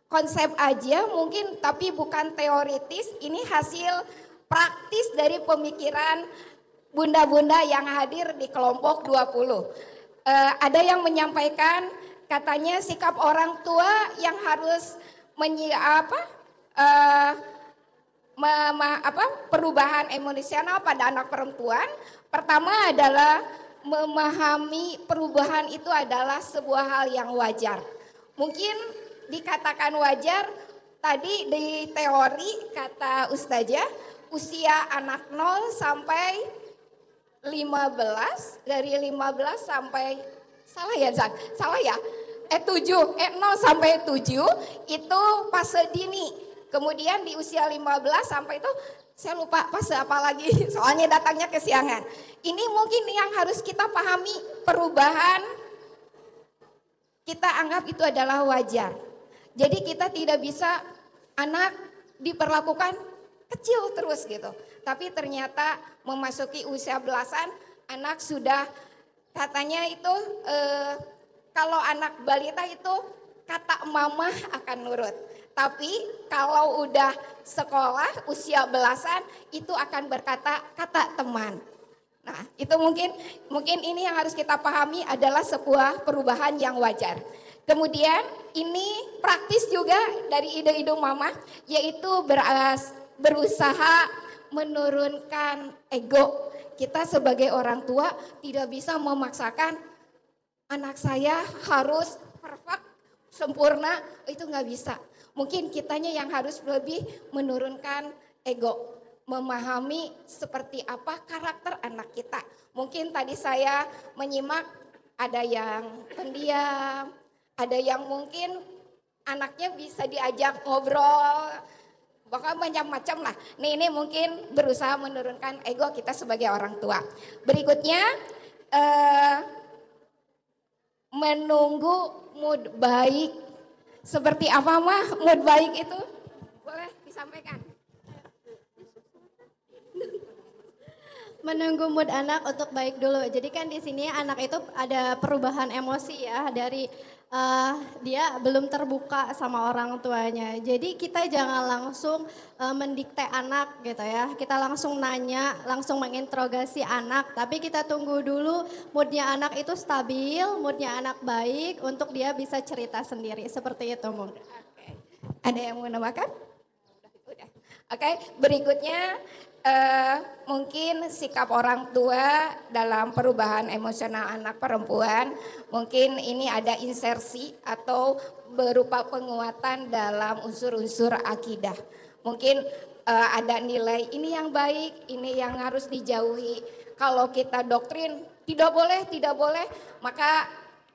konsep aja mungkin, tapi bukan teoritis, ini hasil praktis dari pemikiran bunda-bunda yang hadir di kelompok 20. Ada yang menyampaikan katanya sikap orang tua yang harus perubahan emosional pada anak perempuan. Pertama adalah memahami perubahan itu adalah sebuah hal yang wajar. Mungkin dikatakan wajar, tadi di teori kata Ustazah, usia anak 0 sampai 15, dari 15 sampai, salah ya Zak? Salah ya? 0 sampai 7 itu fase dini. Kemudian di usia 15 sampai itu, saya lupa fase apa lagi, soalnya datangnya kesiangan. Ini mungkin yang harus kita pahami, perubahan kita anggap itu adalah wajar. Jadi kita tidak bisa anak diperlakukan kecil terus gitu. Tapi ternyata memasuki usia belasan anak sudah katanya itu kalau anak balita itu kata mama akan nurut. Tapi kalau udah sekolah usia belasan itu akan berkata kata teman. Nah itu mungkin ini yang harus kita pahami adalah sebuah perubahan yang wajar. Kemudian ini praktis juga dari ide-ide mama, yaitu berusaha menurunkan ego. Kita sebagai orang tua tidak bisa memaksakan anak saya harus perfect, sempurna, itu nggak bisa. Mungkin kitanya yang harus lebih menurunkan ego, memahami seperti apa karakter anak kita. Mungkin tadi saya menyimak ada yang pendiam, ada yang mungkin anaknya bisa diajak ngobrol, bahkan macam-macam lah. Ini mungkin berusaha menurunkan ego kita sebagai orang tua. Berikutnya menunggu mood baik. Seperti apa mah mood baik itu? Boleh disampaikan? Menunggu mood anak untuk baik dulu. Jadi kan di sini anak itu ada perubahan emosi ya dari dia belum terbuka sama orang tuanya. Jadi kita jangan langsung mendikte anak gitu ya. Kita langsung nanya, langsung menginterogasi anak. Tapi kita tunggu dulu moodnya anak itu stabil, moodnya anak baik untuk dia bisa cerita sendiri. Seperti itu mungkin. Ada yang mau menambahkan? Udah. Oke, berikutnya mungkin sikap orang tua dalam perubahan emosional anak perempuan. Mungkin ini ada insersi atau berupa penguatan dalam unsur-unsur akidah. Mungkin ada nilai ini yang baik, ini yang harus dijauhi. Kalau kita doktrin tidak boleh, maka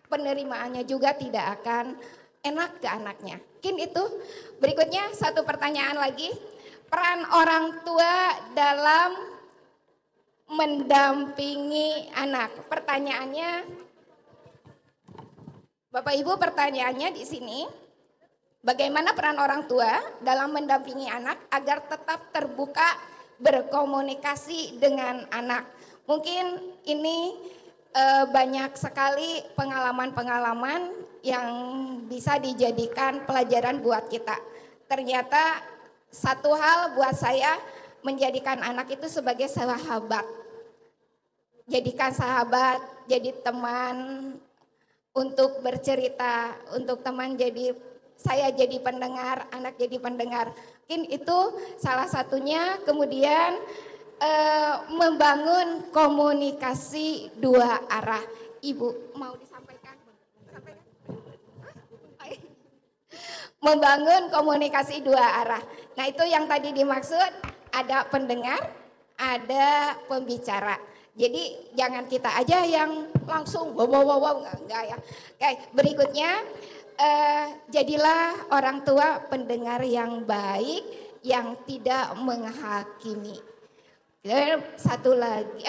penerimaannya juga tidak akan enak ke anaknya. Mungkin itu. Berikutnya satu pertanyaan lagi. Peran orang tua dalam mendampingi anak. Pertanyaannya, Bapak Ibu, pertanyaannya di sini, bagaimana peran orang tua dalam mendampingi anak agar tetap terbuka berkomunikasi dengan anak? Mungkin ini banyak sekali pengalaman-pengalaman yang bisa dijadikan pelajaran buat kita. Ternyata satu hal buat saya, menjadikan anak itu sebagai sahabat. Jadikan sahabat, jadi teman untuk bercerita, untuk teman saya jadi pendengar, anak jadi pendengar. Mungkin itu salah satunya. Kemudian membangun komunikasi dua arah. Ibu mau disampaikan? Membangun komunikasi dua arah. Nah, itu yang tadi dimaksud, ada pendengar, ada pembicara. Jadi jangan kita aja yang langsung wow enggak ya. Oke, berikutnya jadilah orang tua pendengar yang baik, yang tidak menghakimi. Dan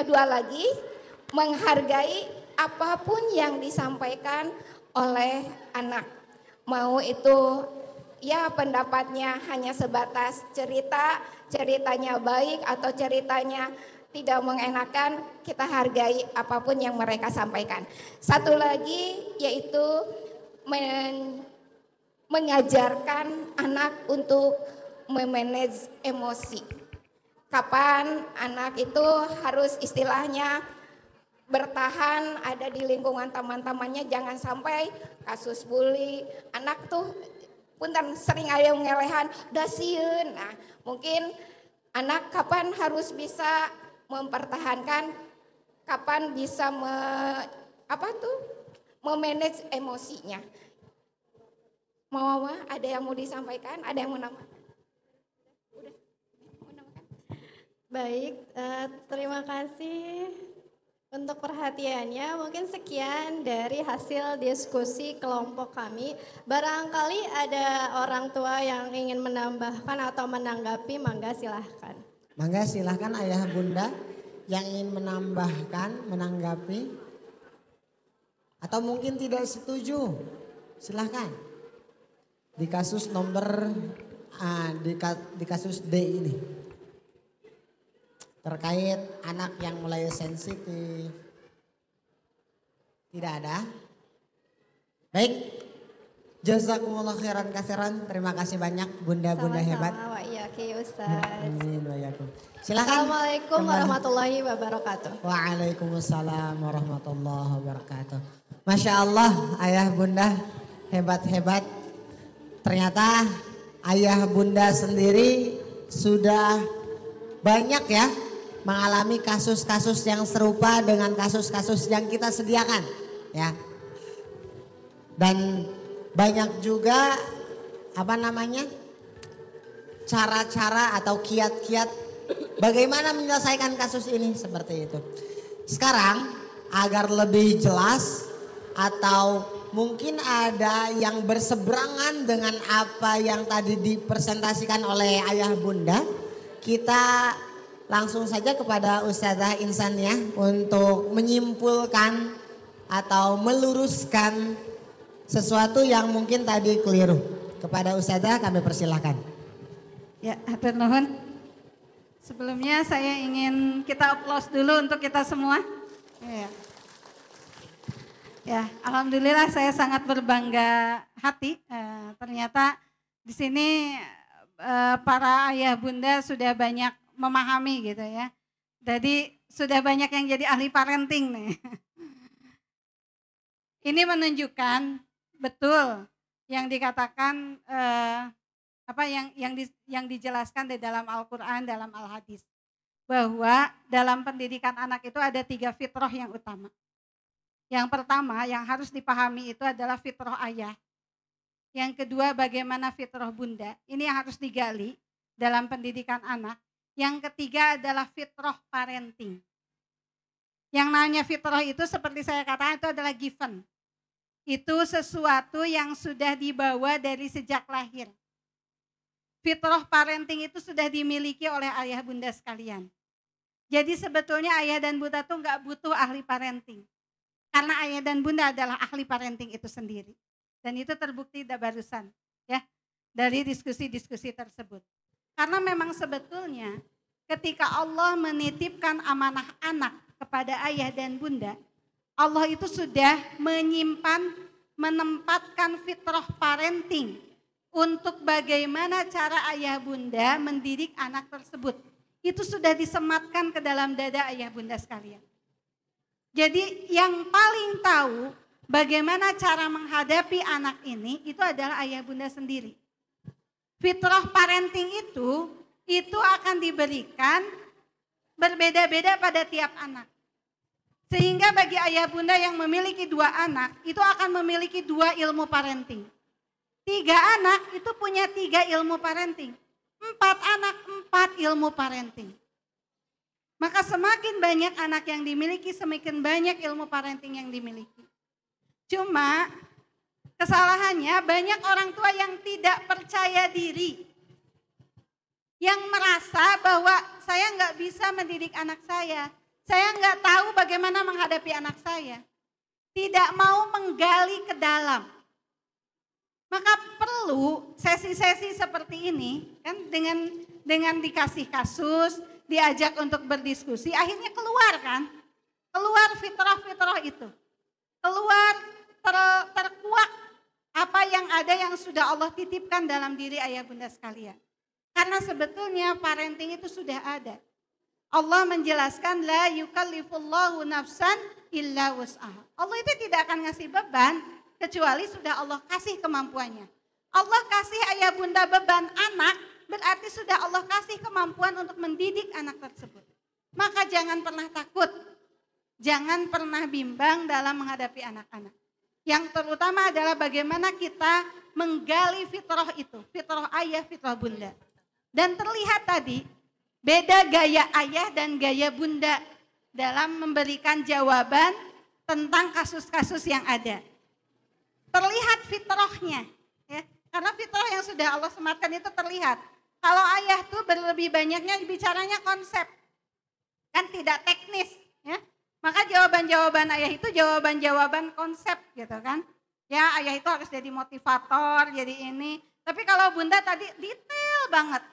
dua lagi, menghargai apapun yang disampaikan oleh anak. Mau itu ya pendapatnya hanya sebatas ceritanya baik atau ceritanya tidak mengenakan, kita hargai apapun yang mereka sampaikan. Satu lagi yaitu mengajarkan anak untuk memanage emosi. Kapan anak itu harus istilahnya bertahan, ada di lingkungan teman-temannya, jangan sampai kasus bully. Anak tuh punten sering ada yang ngelehan, udah sieun. Nah, mungkin anak kapan harus bisa mempertahankan, kapan bisa memanage emosinya. Mau ada yang mau disampaikan, ada yang mau nambah? Baik, terima kasih untuk perhatiannya. Mungkin sekian dari hasil diskusi kelompok kami. Barangkali ada orang tua yang ingin menambahkan atau menanggapi, mangga silahkan. Mangga silahkan ayah bunda yang ingin menambahkan, menanggapi. Atau mungkin tidak setuju, silahkan. Di kasus nomor, di kasus D ini. Terkait anak yang mulai sensitif. Tidak ada? Baik. Jazakumullah khairan katsiran. Terima kasih banyak bunda-bunda hebat. Sama-sama, wa iyaki Ustaz. Amin wa iyakum. Silakan. Assalamualaikum warahmatullahi wabarakatuh. Waalaikumsalam warahmatullahi wabarakatuh. Masya Allah ayah bunda hebat-hebat. Ternyata ayah bunda sendiri sudah banyak ya mengalami kasus-kasus yang serupa dengan kasus-kasus yang kita sediakan ya. Dan banyak juga cara-cara atau kiat-kiat bagaimana menyelesaikan kasus ini seperti itu. Sekarang agar lebih jelas atau mungkin ada yang berseberangan dengan apa yang tadi dipresentasikan oleh ayah bunda, kita langsung saja kepada Ustazah Insaniah untuk menyimpulkan atau meluruskan sesuatu yang mungkin tadi keliru. Kepada Ustazah kami persilahkan. Ya, hatur nuhun. Sebelumnya saya ingin kita aplaus dulu untuk kita semua. Ya, alhamdulillah saya sangat berbangga hati. Ternyata di sini para ayah bunda sudah banyak memahami gitu ya. Jadi sudah banyak yang jadi ahli parenting nih. Ini menunjukkan betul yang dikatakan yang dijelaskan di dalam Al-Qur'an, dalam Al-Hadis. Bahwa dalam pendidikan anak itu ada 3 fitrah yang utama. Yang pertama yang harus dipahami itu adalah fitrah ayah. Yang kedua bagaimana fitrah bunda. Ini yang harus digali dalam pendidikan anak. Yang ketiga adalah fitrah parenting. Yang namanya fitrah itu seperti saya katakan itu adalah given. Itu sesuatu yang sudah dibawa dari sejak lahir. Fitrah parenting itu sudah dimiliki oleh ayah bunda sekalian. Jadi sebetulnya ayah dan bunda tuh nggak butuh ahli parenting. Karena ayah dan bunda adalah ahli parenting itu sendiri. Dan itu terbukti barusan ya dari diskusi-diskusi tersebut. Karena memang sebetulnya ketika Allah menitipkan amanah anak kepada ayah dan bunda, Allah itu sudah menempatkan fitrah parenting untuk bagaimana cara ayah bunda mendidik anak tersebut. Itu sudah disematkan ke dalam dada ayah bunda sekalian. Jadi yang paling tahu bagaimana cara menghadapi anak ini itu adalah ayah bunda sendiri. Fitrah parenting itu akan diberikan berbeda-beda pada tiap anak. Sehingga bagi ayah bunda yang memiliki 2 anak itu akan memiliki 2 ilmu parenting. 3 anak itu punya 3 ilmu parenting. 4 anak 4 ilmu parenting. Maka semakin banyak anak yang dimiliki, semakin banyak ilmu parenting yang dimiliki. Cuma kesalahannya banyak orang tua yang tidak percaya diri. Yang merasa bahwa saya nggak bisa mendidik anak saya. Saya nggak tahu bagaimana menghadapi anak saya. Tidak mau menggali ke dalam. Maka perlu sesi-sesi seperti ini kan dengan dikasih kasus, diajak untuk berdiskusi, akhirnya keluar kan? Keluar fitrah-fitrah itu. Keluar terkuak apa yang ada yang sudah Allah titipkan dalam diri ayah bunda sekalian. Karena sebetulnya parenting itu sudah ada. Allah menjelaskan la yukallifullahu nafsan illa wus'aha. Allah itu tidak akan ngasih beban kecuali sudah Allah kasih kemampuannya. Allah kasih ayah bunda beban anak, berarti sudah Allah kasih kemampuan untuk mendidik anak tersebut. Maka jangan pernah takut, jangan pernah bimbang dalam menghadapi anak-anak. Yang terutama adalah bagaimana kita menggali fitrah itu, fitrah ayah, fitrah bunda. Dan terlihat tadi, beda gaya ayah dan gaya bunda dalam memberikan jawaban tentang kasus-kasus yang ada. Terlihat fitrahnya, ya, karena fitrah yang sudah Allah sematkan itu terlihat. Kalau ayah tuh berlebih banyaknya bicaranya konsep, kan tidak teknis, ya. Maka jawaban-jawaban ayah itu jawaban-jawaban konsep gitu kan. Ya ayah itu harus jadi motivator, jadi ini. Tapi kalau bunda tadi detail banget,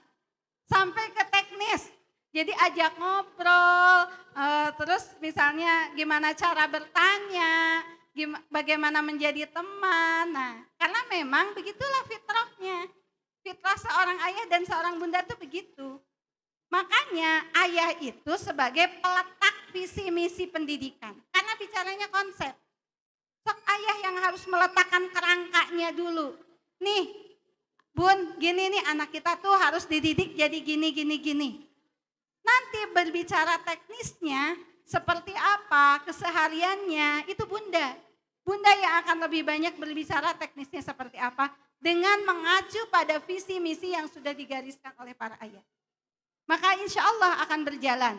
sampai ke teknis. Jadi ajak ngobrol, terus misalnya gimana cara bertanya, bagaimana menjadi teman. Nah, karena memang begitulah fitrahnya. Fitrah seorang ayah dan seorang bunda itu begitu. Makanya ayah itu sebagai peletak visi misi pendidikan. Karena bicaranya konsep. Sok ayah yang harus meletakkan kerangkanya dulu. Nih, bun, gini nih anak kita tuh harus dididik jadi gini. Nanti berbicara teknisnya seperti apa, kesehariannya, itu bunda. Bunda yang akan lebih banyak berbicara teknisnya seperti apa dengan mengacu pada visi misi yang sudah digariskan oleh para ayah. Maka insya Allah akan berjalan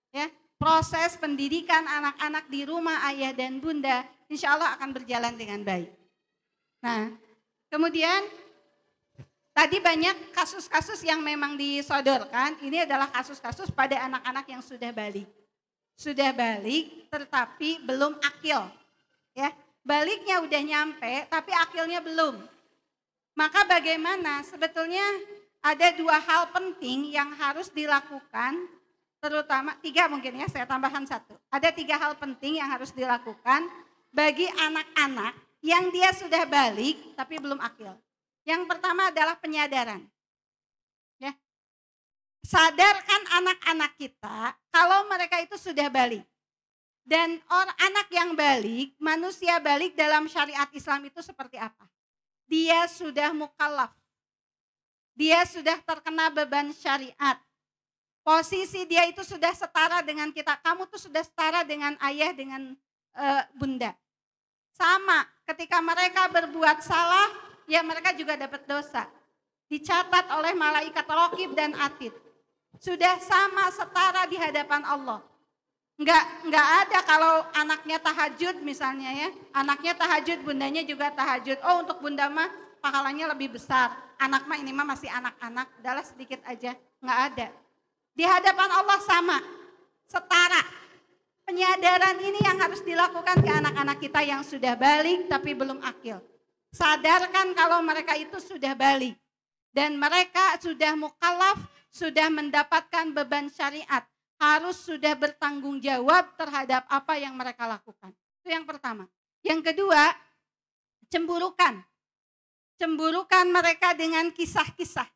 ya proses pendidikan anak-anak di rumah ayah dan bunda insya Allah akan berjalan dengan baik. Nah kemudian tadi banyak kasus-kasus yang memang disodorkan, ini adalah kasus-kasus pada anak-anak yang sudah balik. Sudah balik tetapi belum akil. Ya, baliknya udah nyampe tapi akilnya belum. Maka bagaimana? Sebetulnya ada 2 hal penting yang harus dilakukan, terutama 3 mungkin ya, saya tambahkan 1. Ada 3 hal penting yang harus dilakukan bagi anak-anak yang dia sudah balik tapi belum akil. Yang pertama adalah penyadaran. Ya. Sadarkan anak-anak kita kalau mereka itu sudah balik. Dan anak yang balik, manusia balik dalam syariat Islam itu seperti apa? Dia sudah mukallaf. Dia sudah terkena beban syariat. Posisi dia itu sudah setara dengan kita. Kamu tuh sudah setara dengan ayah, dengan bunda. Sama, ketika mereka berbuat salah, ya mereka juga dapat dosa. Dicatat oleh malaikat Raqib dan Atid. Sudah sama setara di hadapan Allah. Enggak ada kalau anaknya tahajud misalnya ya. Anaknya tahajud, bundanya juga tahajud. Oh, untuk bunda mah pahalanya lebih besar. Anak mah ini mah masih anak-anak, udahlah sedikit aja. Enggak ada. Di hadapan Allah sama, setara. Penyadaran ini yang harus dilakukan ke anak-anak kita yang sudah balik tapi belum akil. Sadarkan kalau mereka itu sudah balik. Dan mereka sudah mukallaf, sudah mendapatkan beban syariat. Harus sudah bertanggung jawab terhadap apa yang mereka lakukan. Itu yang pertama. Yang kedua, cemburukan. Cemburukan mereka dengan kisah-kisah.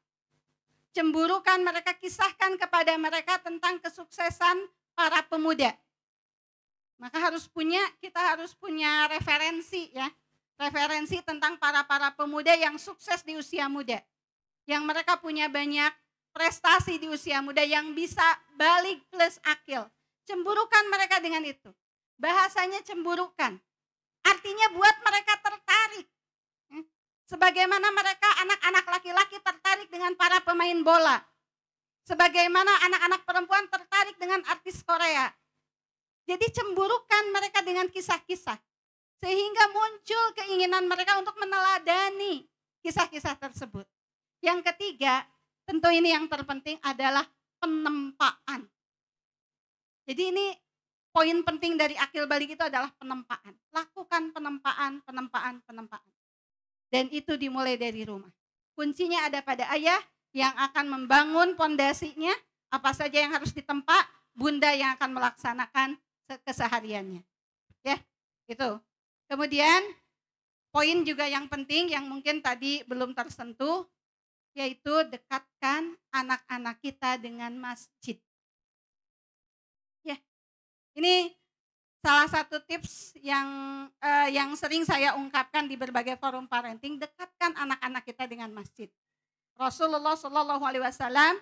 Cemburukan mereka, kisahkan kepada mereka tentang kesuksesan para pemuda. Maka kita harus punya referensi ya. Referensi tentang para pemuda yang sukses di usia muda. Yang mereka punya banyak prestasi di usia muda yang bisa balik plus akil. Cemburukan mereka dengan itu. Bahasanya cemburukan. Artinya buat mereka tertarik. Sebagaimana mereka anak-anak laki-laki tertarik dengan para pemain bola. Sebagaimana anak-anak perempuan tertarik dengan artis Korea. Jadi cemburukan mereka dengan kisah-kisah. Sehingga muncul keinginan mereka untuk meneladani kisah-kisah tersebut. Yang ketiga, tentu ini yang terpenting adalah penempaan. Jadi ini poin penting dari akil balik itu adalah penempaan. Lakukan penempaan. Dan itu dimulai dari rumah. Kuncinya ada pada ayah yang akan membangun pondasinya, apa saja yang harus ditempa, bunda yang akan melaksanakan kesehariannya. Ya, itu. Kemudian poin juga yang penting yang mungkin tadi belum tersentuh, yaitu dekatkan anak-anak kita dengan masjid. Ya, ini salah satu tips yang sering saya ungkapkan di berbagai forum parenting, dekatkan anak-anak kita dengan masjid. Rasulullah SAW,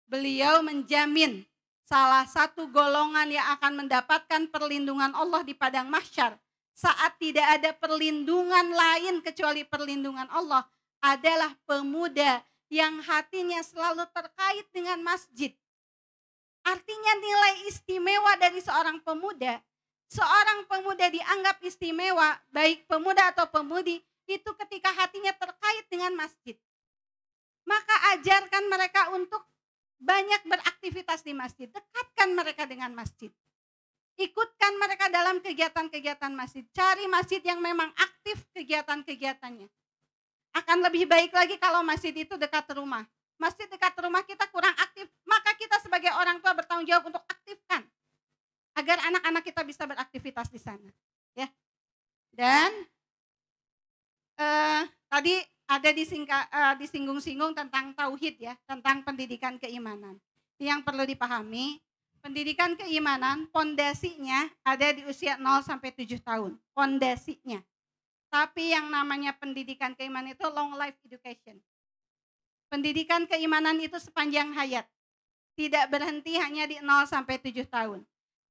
beliau menjamin salah satu golongan yang akan mendapatkan perlindungan Allah di padang mahsyar saat tidak ada perlindungan lain kecuali perlindungan Allah adalah pemuda yang hatinya selalu terkait dengan masjid. Artinya nilai istimewa dari seorang pemuda dianggap istimewa, baik pemuda atau pemudi, itu ketika hatinya terkait dengan masjid. Maka ajarkan mereka untuk banyak beraktivitas di masjid, dekatkan mereka dengan masjid. Ikutkan mereka dalam kegiatan-kegiatan masjid, cari masjid yang memang aktif kegiatan-kegiatannya. Akan lebih baik lagi kalau masjid itu dekat rumah. Masjid dekat rumah kita kurang aktif, maka kita sebagai orang tua bertanggung jawab untuk aktifkan. Agar anak-anak kita bisa beraktivitas di sana. Ya. Dan tadi ada disinggung-singgung tentang tauhid ya, tentang pendidikan keimanan. Yang perlu dipahami, pendidikan keimanan pondasinya ada di usia 0 sampai 7 tahun. Pondasinya. Tapi yang namanya pendidikan keimanan itu long life education. Pendidikan keimanan itu sepanjang hayat. Tidak berhenti hanya di 0 sampai 7 tahun.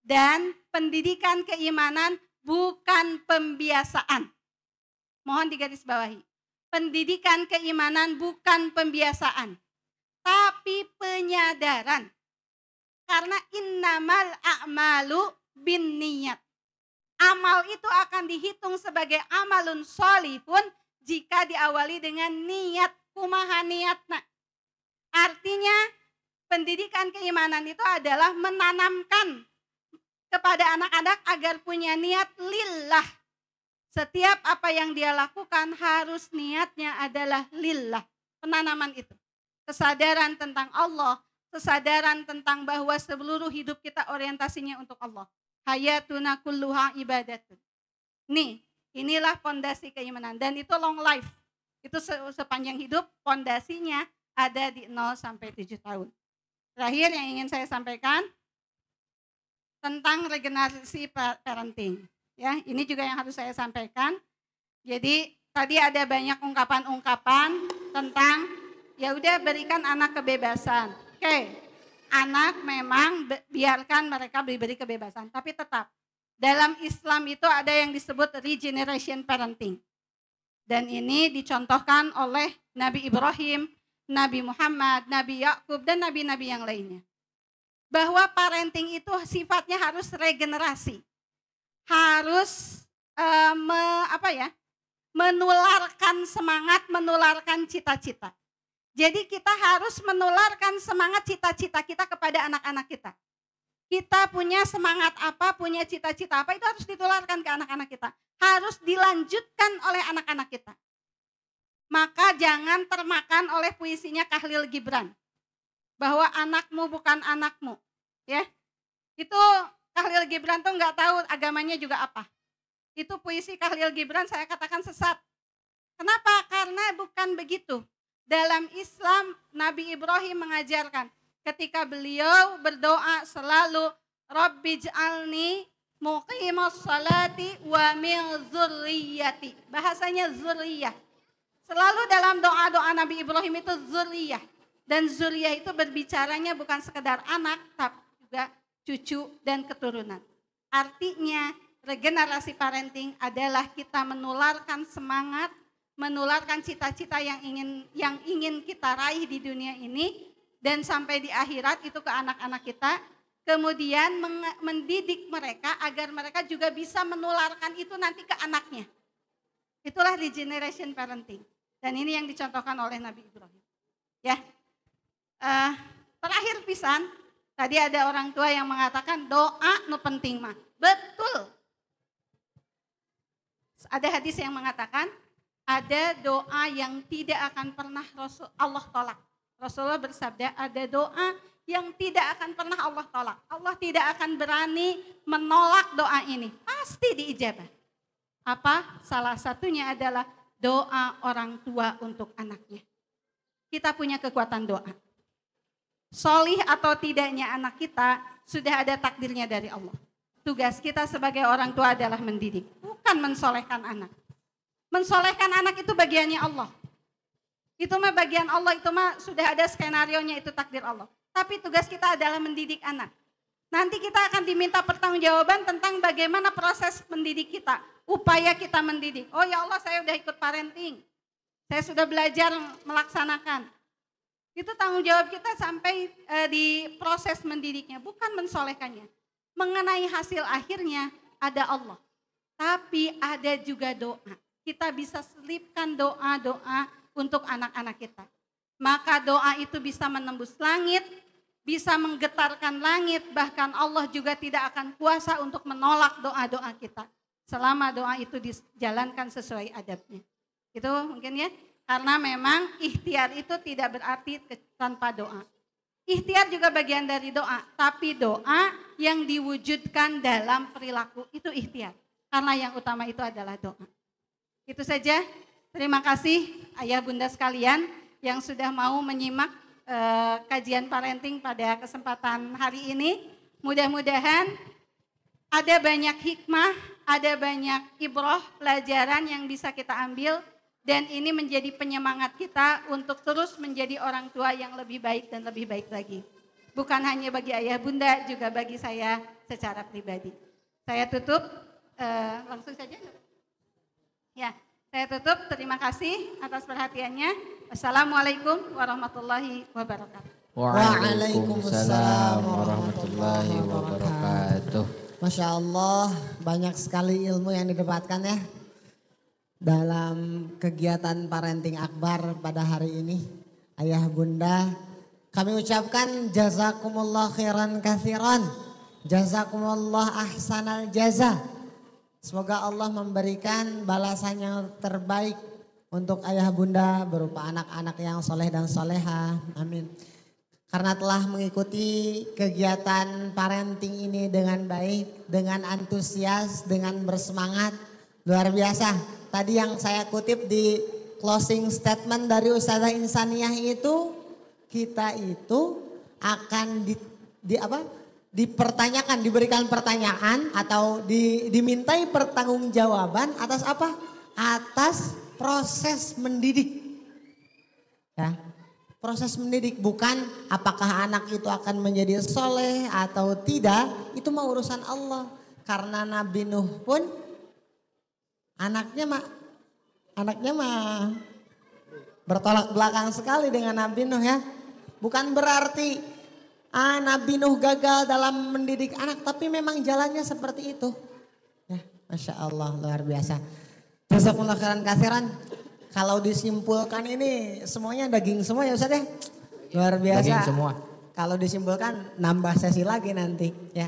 Dan pendidikan keimanan bukan pembiasaan. Mohon digarisbawahi. Pendidikan keimanan bukan pembiasaan, tapi penyadaran. Karena innamal a'malu binniyat. Amal itu akan dihitung sebagai amalun sholihun jika diawali dengan niat, kumaha niatna. Artinya pendidikan keimanan itu adalah menanamkan kepada anak-anak agar punya niat lillah. Setiap apa yang dia lakukan harus niatnya adalah lillah. Penanaman itu. Kesadaran tentang Allah. Kesadaran tentang bahwa seluruh hidup kita orientasinya untuk Allah. Hayatuna kulluha ibadatun. Inilah fondasi keimanan. Dan itu long life. Itu sepanjang hidup fondasinya ada di 0 sampai 7 tahun. Terakhir yang ingin saya sampaikan tentang regenerasi parenting. Ya, ini juga yang harus saya sampaikan. Jadi tadi ada banyak ungkapan-ungkapan tentang ya udah berikan anak kebebasan. Oke, anak memang biarkan mereka diberi kebebasan, tapi tetap dalam Islam itu ada yang disebut regeneration parenting. Dan ini dicontohkan oleh Nabi Ibrahim, Nabi Muhammad, Nabi Yakub, dan nabi-nabi yang lainnya. Bahwa parenting itu sifatnya harus regenerasi. Harus menularkan semangat, menularkan cita-cita. Jadi kita harus menularkan semangat cita-cita kita kepada anak-anak kita. Kita punya semangat apa, punya cita-cita apa, itu harus ditularkan ke anak-anak kita. Harus dilanjutkan oleh anak-anak kita. Maka jangan termakan oleh puisinya Khalil Gibran. Bahwa anakmu bukan anakmu. Ya, itu Khalil Gibran tuh nggak tahu agamanya juga apa. Itu puisi Khalil Gibran saya katakan sesat. Kenapa? Karena bukan begitu. Dalam Islam Nabi Ibrahim mengajarkan ketika beliau berdoa selalu Rabbij'alni muqimus salati wa min dzurriyyati. Bahasanya zuriyah. Selalu dalam doa-doa Nabi Ibrahim itu zuriyah. Dan zuriyah itu berbicaranya bukan sekedar anak tapi juga cucu dan keturunan. Artinya regenerasi parenting adalah kita menularkan semangat, menularkan cita-cita yang ingin kita raih di dunia ini dan sampai di akhirat itu ke anak-anak kita. Kemudian mendidik mereka agar mereka juga bisa menularkan itu nanti ke anaknya. Itulah regeneration parenting. Dan ini yang dicontohkan oleh Nabi Ibrahim. Ya, terakhir pisan. Tadi ada orang tua yang mengatakan doa nu penting mah. Betul. Ada hadis yang mengatakan ada doa yang tidak akan pernah Allah tolak. Rasulullah bersabda ada doa yang tidak akan pernah Allah tolak. Allah tidak akan berani menolak doa ini. Pasti diijabah. Apa? Salah satunya adalah doa orang tua untuk anaknya. Kita punya kekuatan doa. Solih atau tidaknya anak kita sudah ada takdirnya dari Allah. Tugas kita sebagai orang tua adalah mendidik, bukan mensolehkan anak. Mensolehkan anak itu bagiannya Allah. Itu mah bagian Allah, itu mah sudah ada skenarionya, itu takdir Allah. Tapi tugas kita adalah mendidik anak. Nanti kita akan diminta pertanggungjawaban tentang bagaimana proses mendidik kita, upaya kita mendidik. Oh ya Allah, saya sudah ikut parenting. Saya sudah belajar melaksanakan. Itu tanggung jawab kita sampai di proses mendidiknya, bukan mensolehkannya. Mengenai hasil akhirnya ada Allah. Tapi ada juga doa. Kita bisa selipkan doa-doa untuk anak-anak kita. Maka doa itu bisa menembus langit, bisa menggetarkan langit, bahkan Allah juga tidak akan kuasa untuk menolak doa-doa kita. Selama doa itu dijalankan sesuai adabnya. Itu mungkin ya. Karena memang ikhtiar itu tidak berarti tanpa doa. Ikhtiar juga bagian dari doa, tapi doa yang diwujudkan dalam perilaku itu ikhtiar. Karena yang utama itu adalah doa. Itu saja. Terima kasih ayah bunda sekalian yang sudah mau menyimak kajian parenting pada kesempatan hari ini. Mudah-mudahan ada banyak hikmah, ada banyak ibroh, pelajaran yang bisa kita ambil. Dan ini menjadi penyemangat kita untuk terus menjadi orang tua yang lebih baik dan lebih baik lagi. Bukan hanya bagi ayah bunda, juga bagi saya secara pribadi. Saya tutup, langsung saja. Ya, saya tutup. Terima kasih atas perhatiannya. Assalamualaikum warahmatullahi wabarakatuh. Waalaikumsalam warahmatullahi wabarakatuh. Masya Allah, banyak sekali ilmu yang didapatkan ya. Dalam kegiatan parenting akbar pada hari ini, ayah bunda, kami ucapkan jazakumullah khairan katsiran, jazakumullah ahsanal jaza. Semoga Allah memberikan balasan yang terbaik untuk ayah bunda berupa anak-anak yang soleh dan soleha. Amin. Karena telah mengikuti kegiatan parenting ini dengan baik, dengan antusias, dengan bersemangat, luar biasa. Tadi yang saya kutip di closing statement dari Ustazah Insaniah itu, kita itu akan dipertanyakan, diberikan pertanyaan atau dimintai pertanggungjawaban atas apa? Atas proses mendidik. Ya. Proses mendidik bukan apakah anak itu akan menjadi soleh atau tidak, itu mah urusan Allah. Karena Nabi Nuh pun anaknya mah bertolak belakang sekali dengan Nabi Nuh ya. Bukan berarti Nabi Nuh gagal dalam mendidik anak, tapi memang jalannya seperti itu. Ya, Masya Allah, luar biasa. Jazakumullah khairan katsiran. Kalau disimpulkan ini semuanya daging semua ya Ustaz ya. Luar biasa. Daging semua. Kalau disimpulkan nambah sesi lagi nanti ya.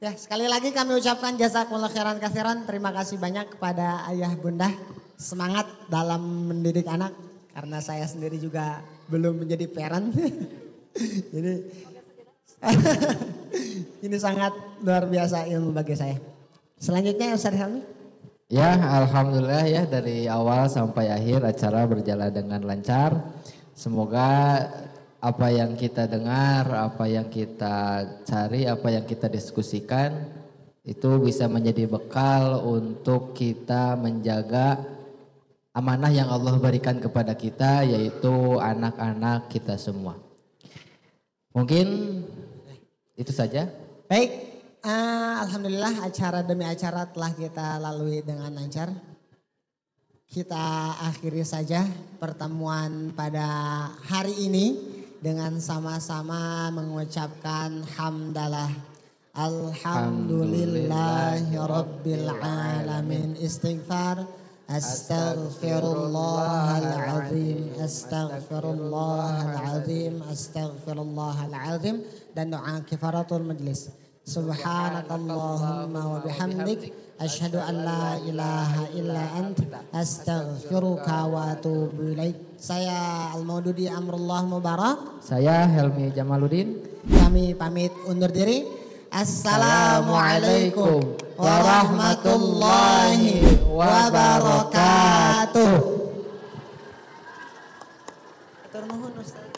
Ya, sekali lagi kami ucapkan jazakumullah khairan katsiran. Terima kasih banyak kepada ayah bunda. Semangat dalam mendidik anak. Karena saya sendiri juga belum menjadi parent. Jadi ini sangat luar biasa ilmu bagi saya. Selanjutnya Ustaz Helmi. Ya, alhamdulillah ya dari awal sampai akhir acara berjalan dengan lancar. Semoga apa yang kita dengar, apa yang kita cari, apa yang kita diskusikan itu bisa menjadi bekal untuk kita menjaga amanah yang Allah berikan kepada kita, yaitu anak-anak kita semua. Mungkin itu saja. Baik. Alhamdulillah acara demi acara telah kita lalui dengan lancar. Kita akhiri saja pertemuan pada hari ini dengan sama-sama mengucapkan hamdalah. Alhamdulillahi Rabbil Alamin. Istighfar. Astaghfirullahaladzim. Astaghfirullahaladzim. Astaghfirullahaladzim. Dan doa kifaratul majlis. Subhanakallahumma wa bihamdik asyhadu an la ilaha illa anta astaghfiruka wa atubu ilaik. Saya Al-Maududi Amrullah Mubarak. Saya Helmi Jamaluddin. Kami pamit undur diri. Assalamualaikum warahmatullahi wabarakatuh. Atur nuhun Ustaz.